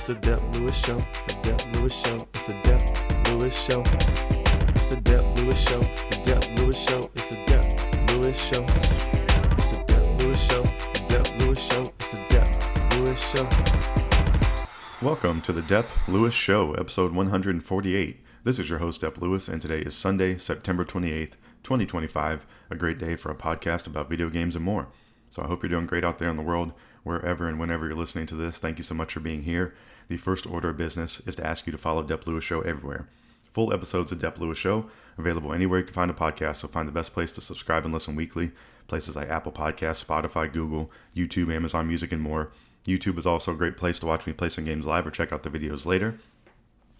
It's the Dep Lewis Show. The Dep Lewis Show. It's the Dep Lewis Show. It's the Dep Lewis Show. The Dep Lewis Show. It's the Dep Lewis Show. It's the Dep Lewis Show. The Dep Lewis Show. It's the Dep Lewis Show. Welcome to the Dep Lewis Show, episode 148. This is your host, Dep Lewis, and today is Sunday, September 28th, 2025. A great day for a podcast about video games and more. So I hope you're doing great out there in the world, wherever and whenever you're listening to this. Thank you so much for being here. The first order of business is to ask you to follow Dep Lewis Show everywhere. Full episodes of Dep Lewis Show available anywhere you can find a podcast, so find the best place to subscribe and listen weekly. Places like Apple Podcasts, Spotify, Google, YouTube, Amazon Music, and more. YouTube is also a great place to watch me play some games live or check out the videos later.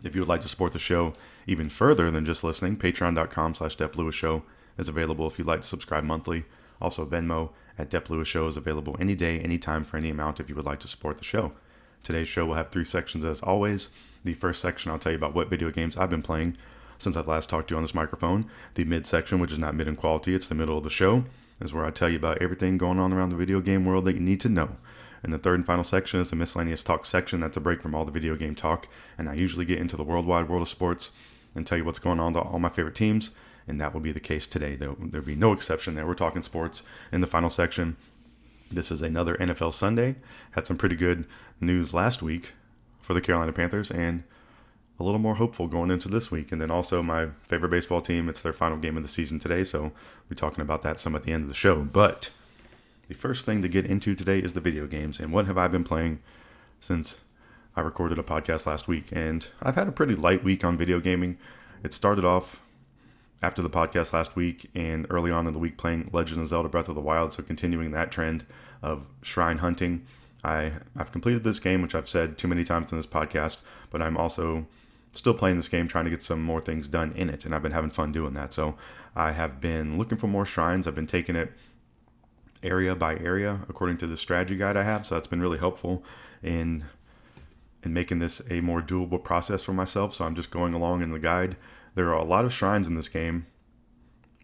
If you would like to support the show even further than just listening, patreon.com/Dep Lewis Show is available if you'd like to subscribe monthly. Also, Venmo at Dep Lewis Show is available any day, anytime, for any amount if you would like to support the show. Today's show will have three sections as always. The first section, I'll tell you about what video games I've been playing since I've last talked to you on this microphone. The mid section, which is not mid in quality, it's the middle of the show, is where I tell you about everything going on around the video game world that you need to know. And the third and final section is the Miscellaneous Talk section. That's a break from all the video game talk. And I usually get into the worldwide world of sports and tell you what's going on to all my favorite teams. And that will be the case today. There'll be no exception there. We're talking sports in the final section. This is another NFL Sunday. Had some pretty good news last week for the Carolina Panthers and a little more hopeful going into this week. And then also my favorite baseball team. It's their final game of the season today. So we'll be talking about that some at the end of the show. But the first thing to get into today is the video games. And what have I been playing since I recorded a podcast last week? And I've had a pretty light week on video gaming. It started off after the podcast last week and early on in the week playing Legend of Zelda Breath of the Wild. So continuing that trend of shrine hunting. I've completed this game, which I've said too many times in this podcast, but I'm also still playing this game, trying to get some more things done in it. And I've been having fun doing that. So I have been looking for more shrines. I've been taking it area by area according to the strategy guide I have. So that's been really helpful in making this a more doable process for myself. So I'm just going along in the guide. There are a lot of shrines in this game.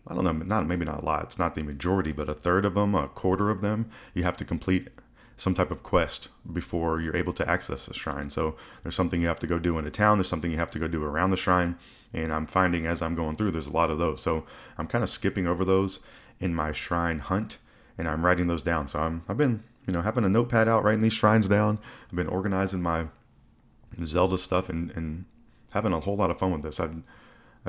I don't know, maybe not a lot. It's not the majority, but a third of them, a quarter of them, you have to complete some type of quest before you're able to access the shrine. So there's something you have to go do in a town. There's something you have to go do around the shrine. And I'm finding as I'm going through, there's a lot of those. So I'm kind of skipping over those in my shrine hunt, and I'm writing those down. So I've been, having a notepad out, writing these shrines down. I've been organizing my Zelda stuff and having a whole lot of fun with this. I'm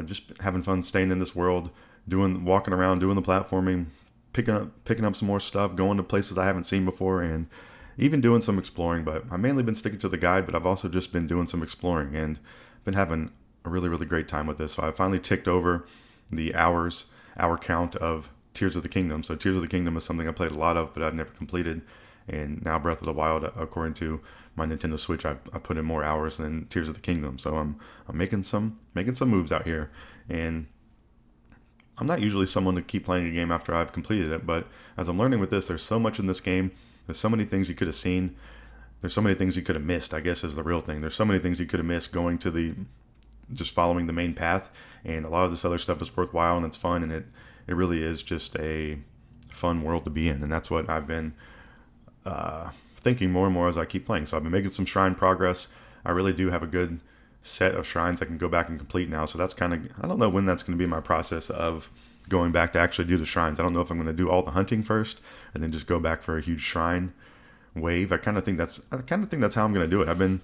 just having fun staying in this world, walking around, doing the platforming, picking up some more stuff, going to places I haven't seen before, and even doing some exploring. But I've mainly been sticking to the guide, but I've also just been doing some exploring and been having a really, really great time with this. So I finally ticked over the hour count of Tears of the Kingdom. So Tears of the Kingdom is something I played a lot of, but I've never completed. And now Breath of the Wild, according to my Nintendo Switch, I put in more hours than Tears of the Kingdom. So I'm making some moves out here. And I'm not usually someone to keep playing a game after I've completed it, but as I'm learning with this, there's so much in this game. There's so many things you could have seen. There's so many things you could have missed, I guess is the real thing. There's so many things you could have missed going to just following the main path. And a lot of this other stuff is worthwhile and it's fun, and it really is just a fun world to be in. And that's what I've been thinking more and more as I keep playing. So I've been making some shrine progress. I really do have a good set of shrines I can go back and complete now. So that's kind of, I don't know when that's going to be my process of going back to actually do the shrines. I don't know if I'm going to do all the hunting first and then just go back for a huge shrine wave. I kind of think that's how I'm going to do it. I've been,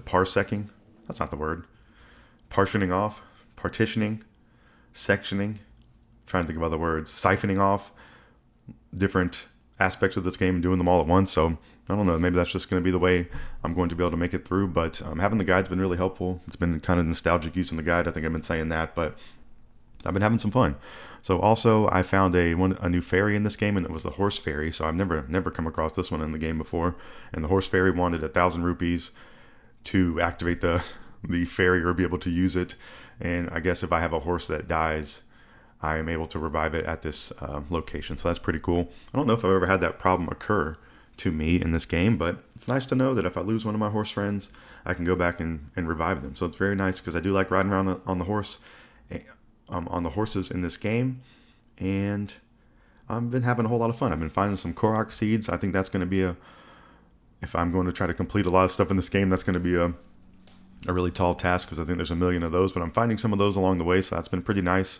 parsecing? That's not the word. Partitioning off, partitioning, sectioning, trying to think of other words, siphoning off different aspects of this game and doing them all at once. So I don't know, maybe that's just going to be the way I'm going to be able to make it through. But having the guide's been really helpful. It's been kind of nostalgic using the guide. I think I've been saying that, but I've been having some fun. So also I found a new fairy in this game, and it was the horse fairy. So I've never come across this one in the game before. And the horse fairy wanted 1,000 rupees to activate the fairy or be able to use it. And I guess if I have a horse that dies, I am able to revive it at this location. So that's pretty cool. I don't know if I've ever had that problem occur to me in this game, but it's nice to know that if I lose one of my horse friends, I can go back and revive them. So it's very nice because I do like riding around on the horses in this game, and I've been having a whole lot of fun. I've been finding some Korok seeds. I think that's going to be a if I'm going to try to complete a lot of stuff in this game, that's going to be a really tall task because I think there's a million of those. But I'm finding some of those along the way, so that's been pretty nice.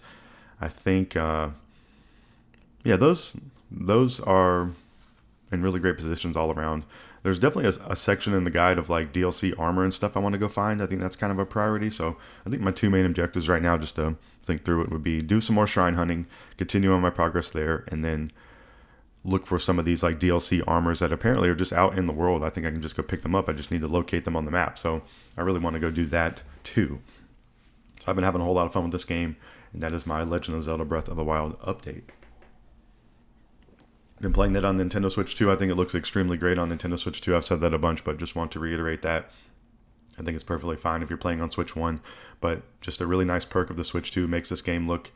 I think, those are in really great positions all around. There's definitely a section in the guide of like DLC armor and stuff I want to go find. I think that's kind of a priority. So I think my two main objectives right now, just to think through it, would be do some more shrine hunting, continue on my progress there, and then look for some of these like DLC armors that apparently are just out in the world. I think I can just go pick them up. I just need to locate them on the map. So I really want to go do that too. So I've been having a whole lot of fun with this game, and that is my Legend of Zelda Breath of the Wild update. Been playing that on Nintendo Switch 2. I think it looks extremely great on Nintendo Switch 2. I've said that a bunch, but just want to reiterate that. I think it's perfectly fine if you're playing on Switch 1, but just a really nice perk of the Switch 2 makes this game look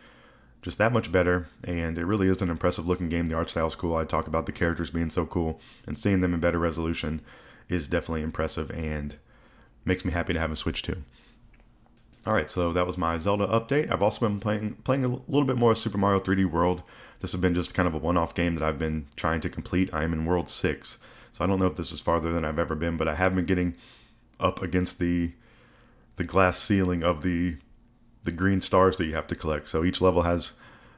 just that much better, and it really is an impressive looking game. The art style is cool. I talk about the characters being so cool, and seeing them in better resolution is definitely impressive and makes me happy to have a Switch 2. Alright, so that was my Zelda update. I've also been playing a little bit more of Super Mario 3D World. This has been just kind of a one-off game that I've been trying to complete. I am in World 6, so I don't know if this is farther than I've ever been, but I have been getting up against the glass ceiling of the green stars that you have to collect. So each level has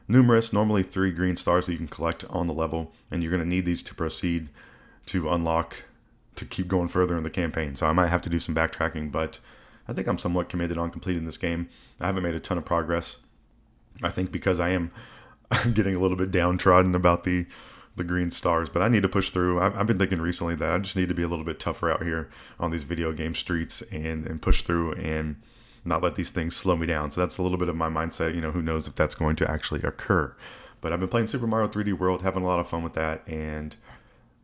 normally 3 green stars that you can collect on the level, and you're going to need these to proceed to unlock, to keep going further in the campaign. So I might have to do some backtracking, but I think I'm somewhat committed on completing this game. I haven't made a ton of progress, I think because I am getting a little bit downtrodden about the green stars, but I need to push through. I've been thinking recently that I just need to be a little bit tougher out here on these video game streets and push through and not let these things slow me down. So that's a little bit of my mindset. Who knows if that's going to actually occur. But I've been playing Super Mario 3D World, having a lot of fun with that, and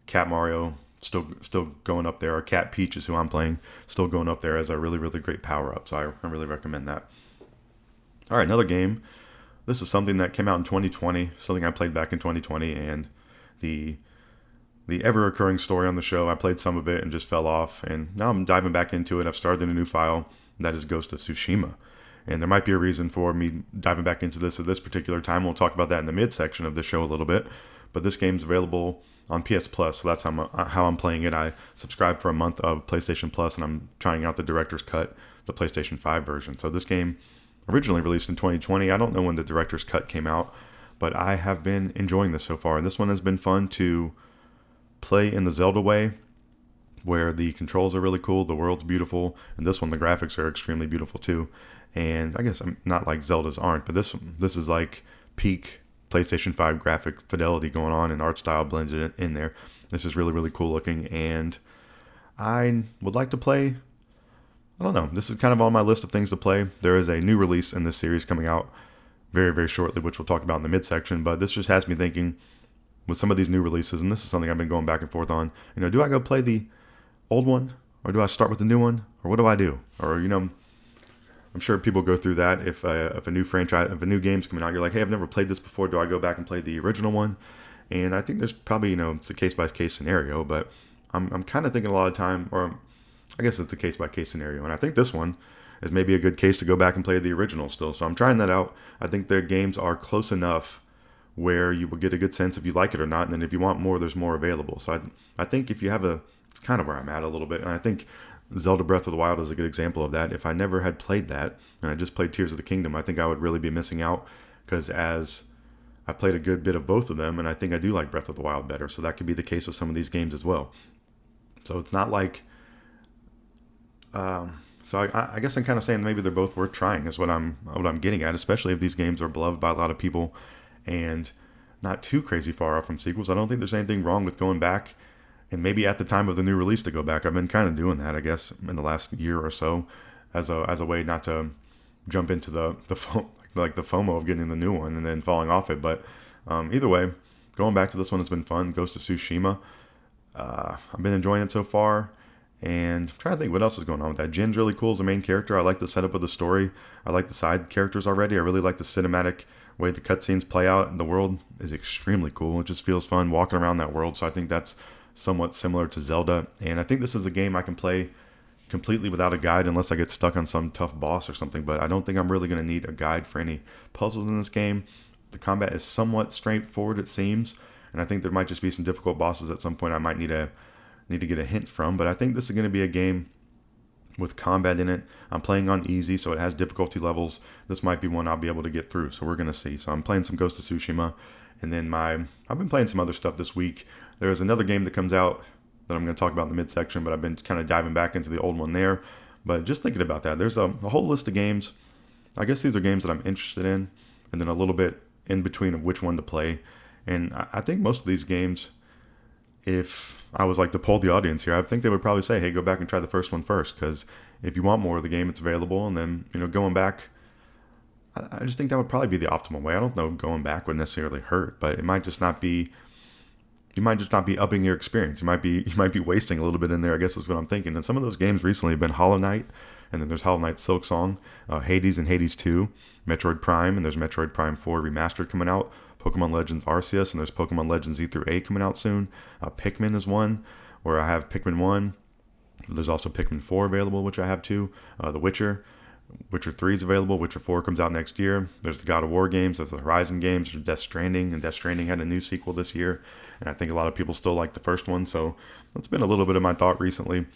Cat Mario still going up there, or Cat Peach is who I'm playing, still going up there as a really, really great power-up. So I really recommend that. All right, another game. This is something that came out in 2020, something I played back in 2020, and the ever-occurring story on the show, I played some of it and just fell off, and now I'm diving back into it. I've started a new file, that is Ghost of Tsushima. And there might be a reason for me diving back into this at this particular time. We'll talk about that in the mid-section of the show a little bit. But this game's available on PS Plus, so that's how I'm playing it. I subscribed for a month of PlayStation Plus, and I'm trying out the Director's Cut, the PlayStation 5 version. So this game originally released in 2020. I don't know when the Director's Cut came out, but I have been enjoying this so far. And this one has been fun to play in the Zelda way, where the controls are really cool, the world's beautiful, and this one, the graphics are extremely beautiful too. And I guess I'm not like Zelda's aren't, but this is like peak PlayStation 5 graphic fidelity going on, and art style blended in there. This is really, really cool looking, and I would like to play. I don't know. This is kind of on my list of things to play. There is a new release in this series coming out very, very shortly, which we'll talk about in the midsection, but this just has me thinking with some of these new releases, and this is something I've been going back and forth on. Do I go play the old one, or do I start with the new one, or what do I do? Or I'm sure people go through that if a new franchise, if a new game's coming out, you're like, hey, I've never played this before. Do I go back and play the original one? And I think there's probably it's a case by case scenario, but I'm kind of thinking a lot of time, or I guess it's a case by case scenario, and I think this one is maybe a good case to go back and play the original still. So I'm trying that out. I think their games are close enough where you will get a good sense if you like it or not, and then if you want more, there's more available. So I think if you have it's kind of where I'm at a little bit, and I think Zelda Breath of the Wild is a good example of that. If I never had played that, and I just played Tears of the Kingdom, I think I would really be missing out, because as I played a good bit of both of them, and I think I do like Breath of the Wild better, so that could be the case with some of these games as well. So it's not like, so I guess I'm kind of saying maybe they're both worth trying is what I'm getting at, especially if these games are beloved by a lot of people and not too crazy far off from sequels. I don't think there's anything wrong with going back, and maybe at the time of the new release to go back. I've been kind of doing that, I guess, in the last year or so, as a way not to jump into the FOMO of getting the new one and then falling off it. But either way, going back to this one has been fun. Ghost of Tsushima, I've been enjoying it so far, and I'm trying to think what else is going on with that. Jin's really cool as a main character. I like the setup of the story. I like the side characters already. I really like the cinematic way the cutscenes play out, and the world is extremely cool. It just feels fun walking around that world, so I think that's somewhat similar to Zelda, and I think this is a game I can play completely without a guide unless I get stuck on some tough boss or something, but I don't think I'm really going to need a guide for any puzzles in this game. The combat is somewhat straightforward, it seems, and I think there might just be some difficult bosses at some point I might need to need to get a hint from. But I think this is going to be a game with combat in it. I'm playing on easy, so it has difficulty levels. This might be one I'll be able to get through, so we're going to see. So I'm playing some Ghost of Tsushima, and then I've been playing some other stuff this week. There's another game that comes out that I'm going to talk about in the midsection, but I've been kind of diving back into the old one there. But just thinking about that, there's a whole list of games. I guess these are games that I'm interested in, and then a little bit in between of which one to play. And I think most of these games, if I was like to poll the audience here, I think they would probably say, hey, go back and try the first one first, because if you want more of the game, it's available. And then, going back, I just think that would probably be the optimal way. I don't know if going back would necessarily hurt, but it might just not be, you might just not be upping your experience. You might be wasting a little bit in there, I guess is what I'm thinking. And some of those games recently have been Hollow Knight, and then there's Hollow Knight Silksong, Hades and Hades 2, Metroid Prime, and there's Metroid Prime 4 Remastered coming out, Pokemon Legends Arceus, and there's Pokemon Legends Z through A coming out soon. Pikmin is one, where I have Pikmin 1. There's also Pikmin 4 available, which I have too. The Witcher 3 is available. Witcher 4 comes out next year. There's the God of War games. There's the Horizon games. There's Death Stranding, and Death Stranding had a new sequel this year. And I think a lot of people still like the first one. So that's been a little bit of my thought recently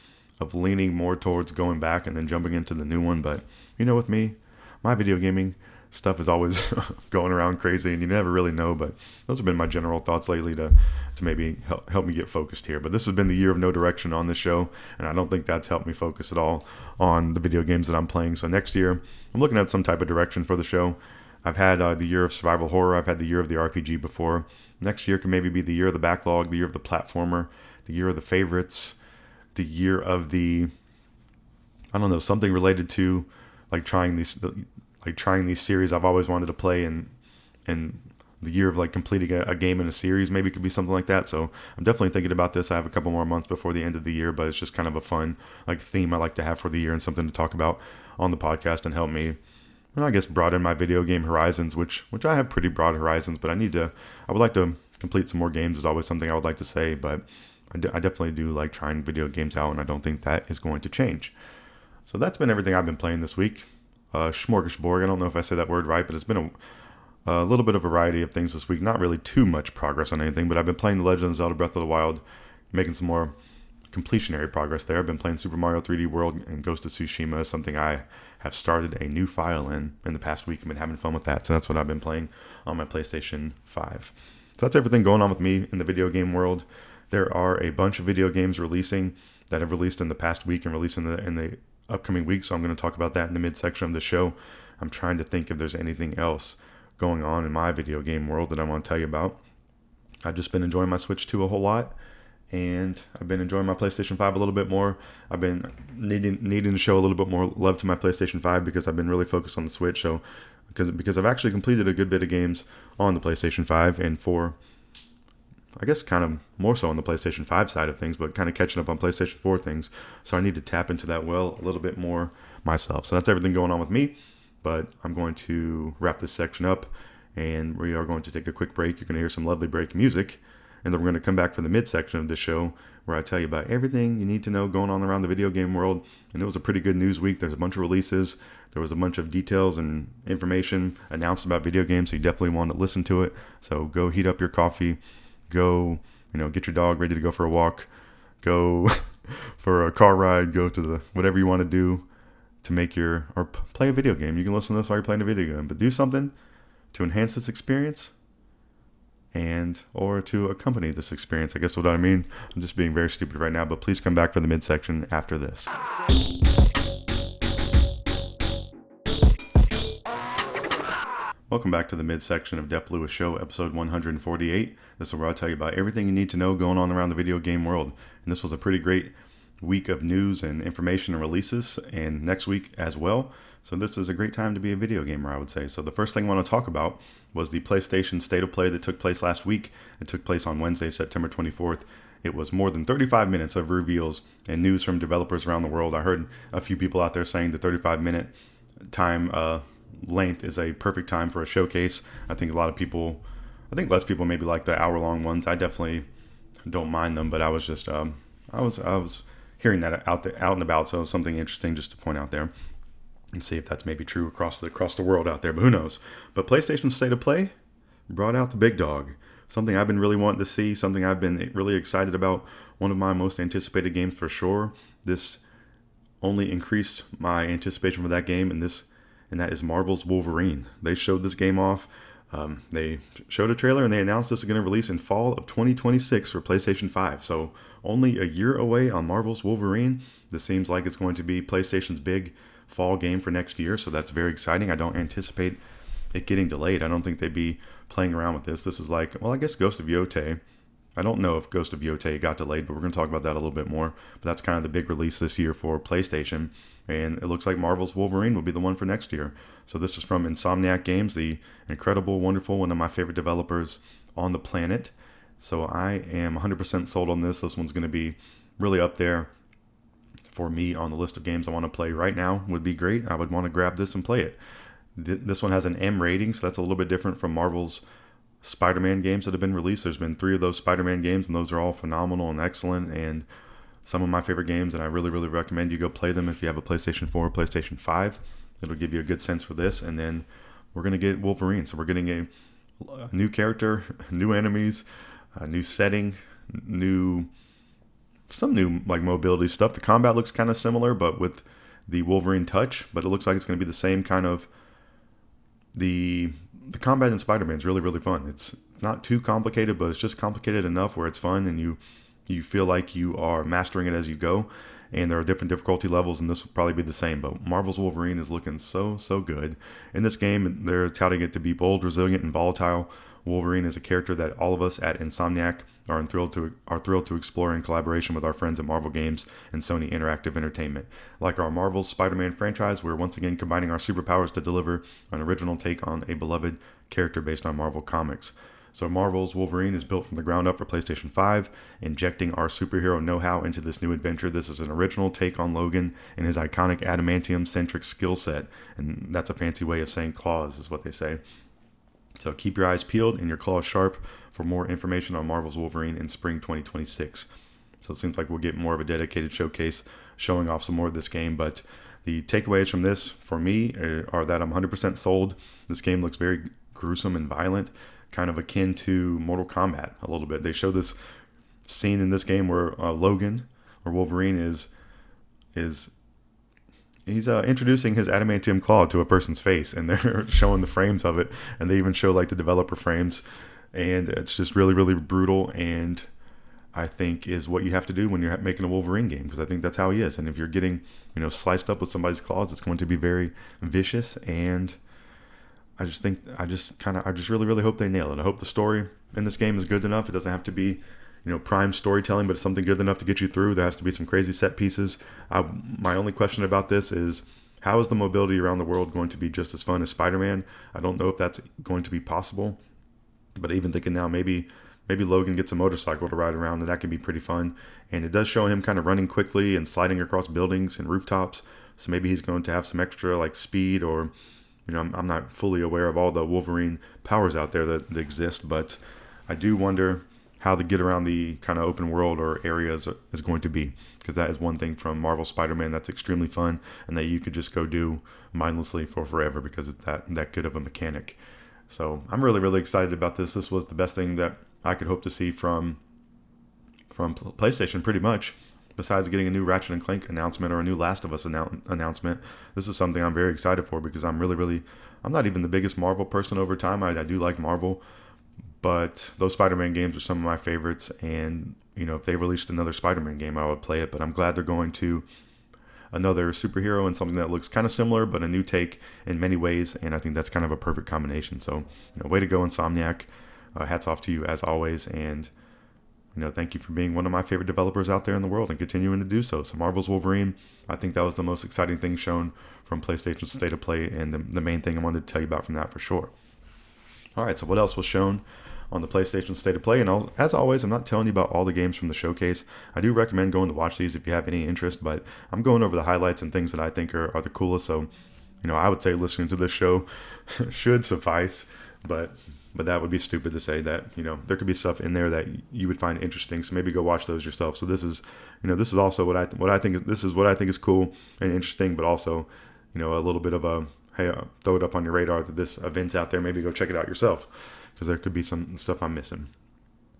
of leaning more towards going back and then jumping into the new one. But, with me, my video gaming stuff is always going around crazy, and you never really know. But those have been my general thoughts lately to maybe help me get focused here. But this has been the year of no direction on this show, and I don't think that's helped me focus at all on the video games that I'm playing. So next year, I'm looking at some type of direction for the show. I've had the year of survival horror. I've had the year of the RPG before. Next year can maybe be the year of the backlog, the year of the platformer, the year of the favorites, the year of the, I don't know, something related to like trying these series I've always wanted to play, and the year of like completing a game in a series. Maybe it could be something like that. So I'm definitely thinking about this. I have a couple more months before the end of the year, but it's just kind of a fun like theme I like to have for the year and something to talk about on the podcast and help me, I guess, broaden my video game horizons, which I have pretty broad horizons, but I would like to complete some more games is always something I would like to say, but I definitely do like trying video games out, and I don't think that is going to change. So that's been everything I've been playing this week. Smorgasbord, I don't know if I say that word right, but it's been a little bit of a variety of things this week. Not really too much progress on anything, but I've been playing The Legend of Zelda Breath of the Wild, making some more completionary progress there. I've been playing Super Mario 3D World, and Ghost of Tsushima is something I have started a new file in the past week. I've been having fun with that, so that's what I've been playing on my PlayStation 5. So that's everything going on with me in the video game world. There are a bunch of video games releasing that have released in the past week and released in the upcoming week, so I'm going to talk about that in the midsection of the show. I'm trying to think if there's anything else going on in my video game world that I want to tell you about. I've just been enjoying my Switch 2 a whole lot, and I've been enjoying my PlayStation 5 a little bit more. I've been needing to show a little bit more love to my PlayStation 5 because I've been really focused on the Switch. So because I've actually completed a good bit of games on the PlayStation 5, and for I guess kind of more so on the PlayStation 5 side of things, but kind of catching up on PlayStation 4 things. So I need to tap into that well a little bit more myself. So that's everything going on with me. But I'm going to wrap this section up, and we are going to take a quick break. You're going to hear some lovely break music, and then we're going to come back for the midsection of this show where I tell you about everything you need to know going on around the video game world. And it was a pretty good news week. There's a bunch of releases. There was a bunch of details and information announced about video games, so you definitely want to listen to it. So go heat up your coffee. Go, get your dog ready to go for a walk. Go for a car ride. Go to whatever you want to do to play a video game. You can listen to this while you're playing a video game, but do something to enhance this experience or to accompany this experience. I guess what I mean. I'm just being very stupid right now, but please come back for the midsection after this. Welcome back to the midsection of Dep Lewis Show, episode 148. This is where I'll tell you about everything you need to know going on around the video game world. And this was a pretty great week of news and information and releases, and next week as well. So this is a great time to be a video gamer, I would say. So the first thing I want to talk about was the PlayStation State of Play that took place last week. It took place on Wednesday, September 24th. It was more than 35 minutes of reveals and news from developers around the world. I heard a few people out there saying the 35-minute time length is a perfect time for a showcase. I think less people maybe like the hour-long ones. I definitely don't mind them, but I was just I was hearing that out and about, so something interesting just to point out there and see if that's maybe true across the world out there, but who knows. But PlayStation State of Play brought out the big dog. something I've been really wanting to see, something I've been really excited about. One of my most anticipated games for sure. This only increased my anticipation for that game, and that is Marvel's Wolverine. They showed this game off. They showed a trailer and they announced this is going to release in fall of 2026 for PlayStation 5. So only a year away on Marvel's Wolverine. This seems like it's going to be PlayStation's big fall game for next year. So that's very exciting. I don't anticipate it getting delayed. I don't think they'd be playing around with this. This is like, well, I guess Ghost of Yotei. I don't know if Ghost of Yotei got delayed, but we're going to talk about that a little bit more. But that's kind of the big release this year for PlayStation. And it looks like Marvel's Wolverine will be the one for next year. So this is from Insomniac Games, the incredible, wonderful, one of my favorite developers on the planet. So I am 100% sold on this. This one's going to be really up there for me on the list of games I want to play right now. Would be great. I would want to grab this and play it. This one has an M rating, so that's a little bit different from Marvel's Spider-Man games that have been released. There's been 3 of those Spider-Man games, and those are all phenomenal and excellent, and some of my favorite games, and I really, really recommend you go play them if you have a PlayStation 4 or PlayStation 5. It'll give you a good sense for this, and then we're going to get Wolverine. So we're getting a new character, new enemies, a new setting, some new like mobility stuff. The combat looks kind of similar, but with the Wolverine touch, but it looks like it's going to be the same kind of the combat in Spider-Man is really, really fun. It's not too complicated, but it's just complicated enough where it's fun and you feel like you are mastering it as you go. And there are different difficulty levels, and this will probably be the same. But Marvel's Wolverine is looking so good. In this game, they're touting it to be bold, resilient, and volatile. Wolverine is a character that all of us at Insomniac are thrilled to explore in collaboration with our friends at Marvel Games and Sony Interactive Entertainment. Like our Marvel's Spider-Man franchise, we're once again combining our superpowers to deliver an original take on a beloved character based on Marvel Comics. So Marvel's Wolverine is built from the ground up for PlayStation 5, injecting our superhero know-how into this new adventure. This is an original take on Logan and his iconic adamantium-centric skill set, and that's a fancy way of saying claws, is what they say. So keep your eyes peeled and your claws sharp for more information on Marvel's Wolverine in spring 2026. So it seems like we'll get more of a dedicated showcase showing off some more of this game, but the takeaways from this, for me, are that I'm 100% sold. This game looks very gruesome and violent, kind of akin to Mortal Kombat a little bit. They show this scene in this game where Logan, or Wolverine, he's introducing his adamantium claw to a person's face, and they're showing the frames of it, and they even show like the developer frames, and it's just really, really brutal, and I think is what you have to do when you're making a Wolverine game, because I think that's how he is. And if you're getting, sliced up with somebody's claws, it's going to be very vicious, and I just really, really hope they nail it. I hope the story in this game is good enough. It doesn't have to be, prime storytelling, but it's something good enough to get you through. There has to be some crazy set pieces. My only question about this is, how is the mobility around the world going to be just as fun as Spider-Man? I don't know if that's going to be possible, but even thinking now, maybe Logan gets a motorcycle to ride around, and that can be pretty fun. And it does show him kind of running quickly and sliding across buildings and rooftops, so maybe he's going to have some extra like speed, or I'm not fully aware of all the Wolverine powers out there that exist, but I do wonder how the get around the kind of open world or areas is going to be, because that is one thing from Marvel Spider-Man that's extremely fun and that you could just go do mindlessly for forever because it's that good of a mechanic. So I'm really, really excited about this. This was the best thing that I could hope to see from PlayStation, pretty much. Besides getting a new Ratchet and Clank announcement or a new Last of Us announcement, this is something I'm very excited for, because I'm not even the biggest Marvel person over time. I do like Marvel, but those Spider-Man games are some of my favorites, and if they released another Spider-Man game, I would play it. But I'm glad they're going to another superhero and something that looks kind of similar, but a new take in many ways, and I think that's kind of a perfect combination. So, way to go, Insomniac. Hats off to you as always, and thank you for being one of my favorite developers out there in the world and continuing to do so. So Marvel's Wolverine, I think that was the most exciting thing shown from PlayStation's State of Play, and the main thing I wanted to tell you about from that for sure. All right, so what else was shown on the PlayStation State of Play? And as always, I'm not telling you about all the games from the showcase. I do recommend going to watch these if you have any interest, but I'm going over the highlights and things that I think are the coolest. So, I would say listening to this show should suffice, but that would be stupid to say that, there could be stuff in there that you would find interesting. So maybe go watch those yourself. So this is also what I think is cool and interesting, but also, a little bit of a, hey, throw it up on your radar that this event's out there. Maybe go check it out yourself, because there could be some stuff I'm missing.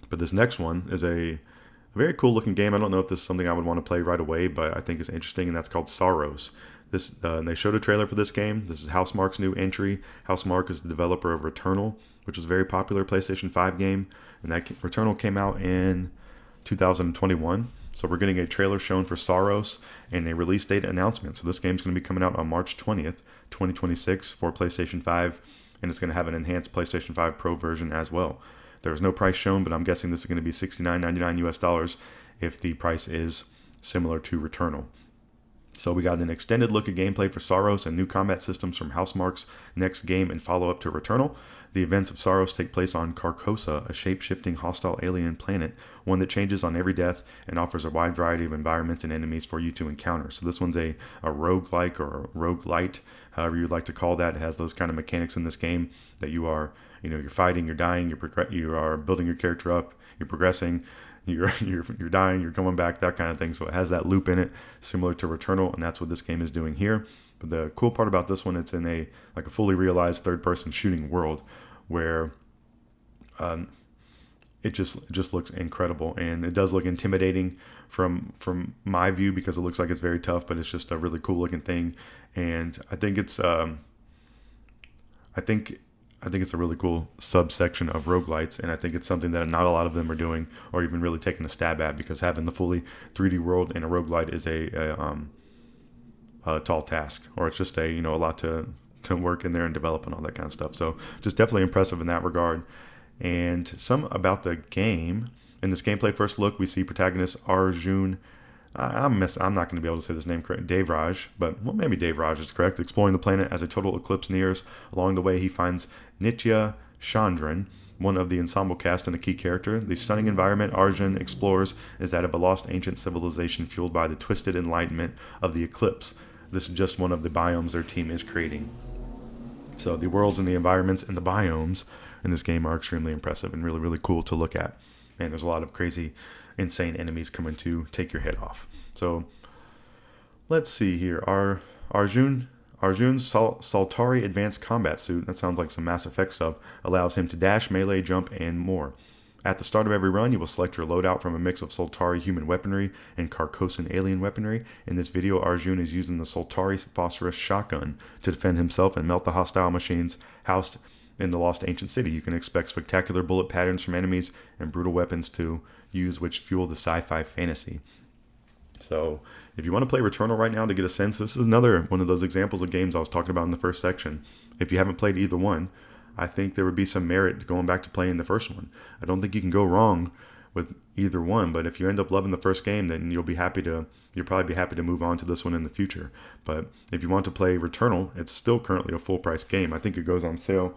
But this next one is a very cool looking game. I don't know if this is something I would want to play right away, but I think it's interesting, and that's called Saros. They showed a trailer for this game. This is Housemarque's new entry. Housemarque is the developer of Returnal, which was a very popular PlayStation 5 game, and that Returnal came out in 2021. So we're getting a trailer shown for Saros and a release date announcement. So this game's going to be coming out on March 20th, 2026 for PlayStation 5, and it's going to have an enhanced PlayStation 5 Pro version as well. There was no price shown, but I'm guessing this is going to be $69.99 US if the price is similar to Returnal. So we got an extended look at gameplay for Saros and new combat systems from Housemarque's next game and follow-up to Returnal. The events of Saros take place on Carcosa, a shape-shifting hostile alien planet, one that changes on every death and offers a wide variety of environments and enemies for you to encounter. So this one's a roguelike or a roguelite, however you'd like to call that. It has those kind of mechanics in this game that you are, you're fighting, you're dying, you are building your character up, you're progressing, you're dying, you're coming back, that kind of thing. So it has that loop in it, similar to Returnal, and that's what this game is doing here. But the cool part about this one, it's in a fully realized third-person shooting world where it just looks incredible, and it does look intimidating from my view because it looks like it's very tough, but it's just a really cool looking thing, and I think it's it's a really cool subsection of roguelites, and I think it's something that not a lot of them are doing or even really taking a stab at, because having the fully 3D world in a roguelite is a tall task, or it's just a lot to work in there and develop and all that kind of stuff. So just definitely impressive in that regard. And some about the game. In this gameplay first look, we see protagonist Arjun. I'm not going to be able to say this name correct. Dave Raj, but maybe Dave Raj is correct. Exploring the planet as a total eclipse nears. Along the way, he finds Nitya Chandran, one of the ensemble cast and a key character. The stunning environment Arjun explores is that of a lost ancient civilization fueled by the twisted enlightenment of the eclipse. This is just one of the biomes their team is creating. So the worlds and the environments and the biomes in this game are extremely impressive and really, really cool to look at. And there's a lot of crazy, insane enemies coming to take your head off. So let's see here. Arjun's Saltari Advanced Combat Suit, that sounds like some Mass Effect stuff, allows him to dash, melee, jump, and more. At the start of every run, you will select your loadout from a mix of Saltari human weaponry and Carcosan alien weaponry. In this video, Arjun is using the Saltari Phosphorus shotgun to defend himself and melt the hostile machines housed in the Lost Ancient City. You can expect spectacular bullet patterns from enemies and brutal weapons to use, which fuel the sci-fi fantasy. So if you want to play Returnal right now to get a sense, this is another one of those examples of games I was talking about in the first section. If you haven't played either one, I think there would be some merit to going back to playing the first one. I don't think you can go wrong with either one, but if you end up loving the first game, then you'll probably be happy to move on to this one in the future. But if you want to play Returnal, it's still currently a full price game. I think it goes on sale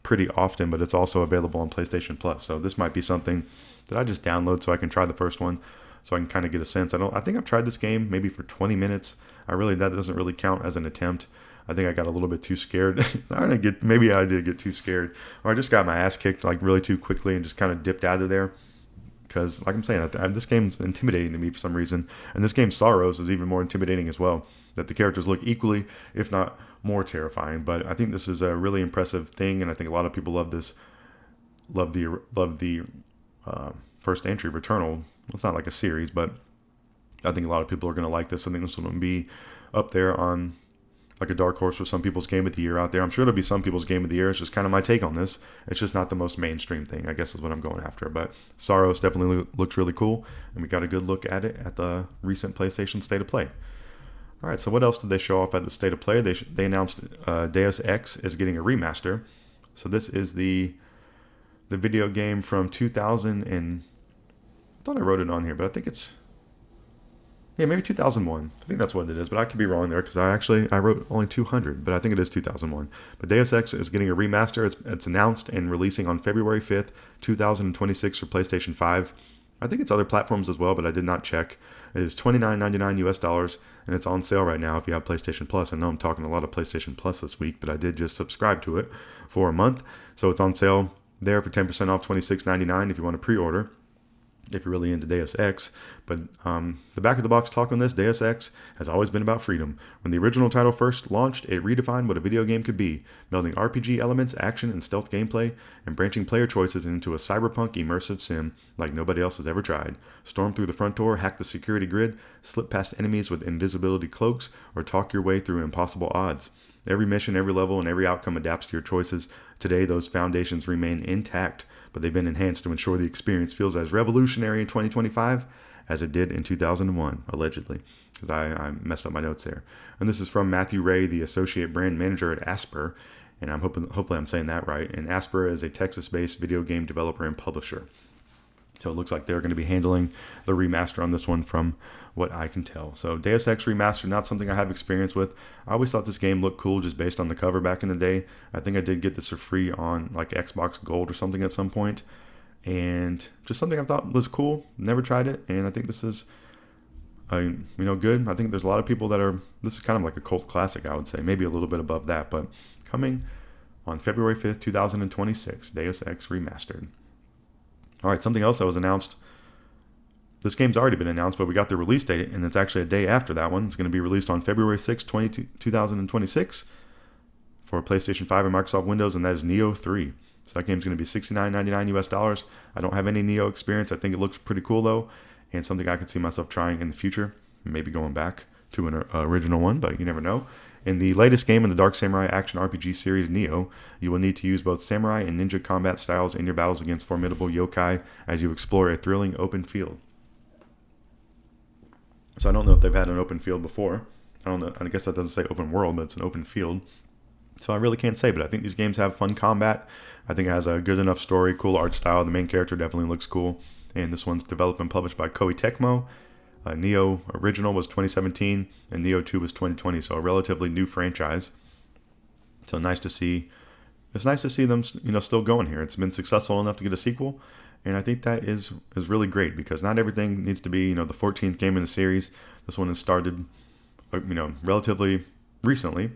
pretty often, but it's also available on PlayStation Plus. So this might be something that I just download so I can try the first one, so I can kind of get a sense. I think I've tried this game maybe for 20 minutes. That doesn't really count as an attempt. I think I got a little bit too scared. Maybe I did get too scared, or I just got my ass kicked really too quickly and just kind of dipped out of there. Because, like I'm saying, this game's intimidating to me for some reason, and this game Saros is even more intimidating as well. That the characters look equally, if not more terrifying. But I think this is a really impressive thing, and I think a lot of people love this. Love the first entry, Returnal. It's not like a series, but I think a lot of people are going to like this. I think this will be up there on like a dark horse for some people's game of the year out there. I'm sure it'll be some people's game of the year. It's just kind of my take on this. It's just not the most mainstream thing, I guess, is what I'm going after. But Saros definitely looks really cool, and we got a good look at it at the recent PlayStation State of Play. All right, so what else did they show off at the State of Play? They announced Deus Ex is getting a remaster. So this is the video game from 2000 and I thought I wrote it on here, but I think it's maybe 2001. I think that's what it is, but I could be wrong there because I wrote only 200, but I think it is 2001. But Deus Ex is getting a remaster. It's announced and releasing on February 5th, 2026 for PlayStation 5. I think it's other platforms as well, but I did not check. It is $29.99 US, and it's on sale right now if you have PlayStation Plus. I know I'm talking a lot of PlayStation Plus this week, but I did just subscribe to it for a month. So it's on sale there for 10% off, $26.99 if you want to pre-order. if you're really into Deus Ex. But the back of the box talk on this, Deus Ex has always been about freedom. When the original title first launched, it redefined what a video game could be, melding RPG elements, action, and stealth gameplay, and branching player choices into a cyberpunk immersive sim like nobody else has ever tried. Storm through the front door, hack the security grid, slip past enemies with invisibility cloaks, or talk your way through impossible odds. Every mission, every level, and every outcome adapts to your choices. Today, those foundations remain intact, but they've been enhanced to ensure the experience feels as revolutionary in 2025 as it did in 2001, allegedly, because I messed up my notes there. And this is from Matthew Ray, the associate brand manager at Asper, and hopefully I'm saying that right. And Asper is a Texas-based video game developer and publisher. So it looks like they're going to be handling the remaster on this one from what I can tell. So Deus Ex Remastered, not something I have experience with. I always thought this game looked cool just based on the cover back in the day. I think I did get this for free on like Xbox Gold or something at some point. And just something I thought was cool. Never tried it. And I think this is, good. I think there's a lot of people this is kind of like a cult classic, I would say. Maybe a little bit above that. But coming on February 5th, 2026, Deus Ex Remastered. All right, something else that was announced. This game's already been announced, but we got the release date, and it's actually a day after that one. It's going to be released on February 6, 2026 for PlayStation 5 and Microsoft Windows, and that is Nioh 3. So that game's going to be $69.99 US. I don't have any Nioh experience. I think it looks pretty cool, though, and something I can see myself trying in the future. Maybe going back to an original one, but you never know. In the latest game in the Dark Samurai action RPG series, Nioh, you will need to use both samurai and ninja combat styles in your battles against formidable yokai as you explore a thrilling open field. So I don't know if they've had an open field before. I don't know. I guess that doesn't say open world, but it's an open field. So I really can't say, but I think these games have fun combat. I think it has a good enough story, cool art style. The main character definitely looks cool. And this one's developed and published by Koei Tecmo. Nioh original was 2017, and Nioh 2 was 2020, so a relatively new franchise. So nice to see. It's nice to see them, still going here. It's been successful enough to get a sequel, and I think that is really great because not everything needs to be, the 14th game in the series. This one has started, relatively recently.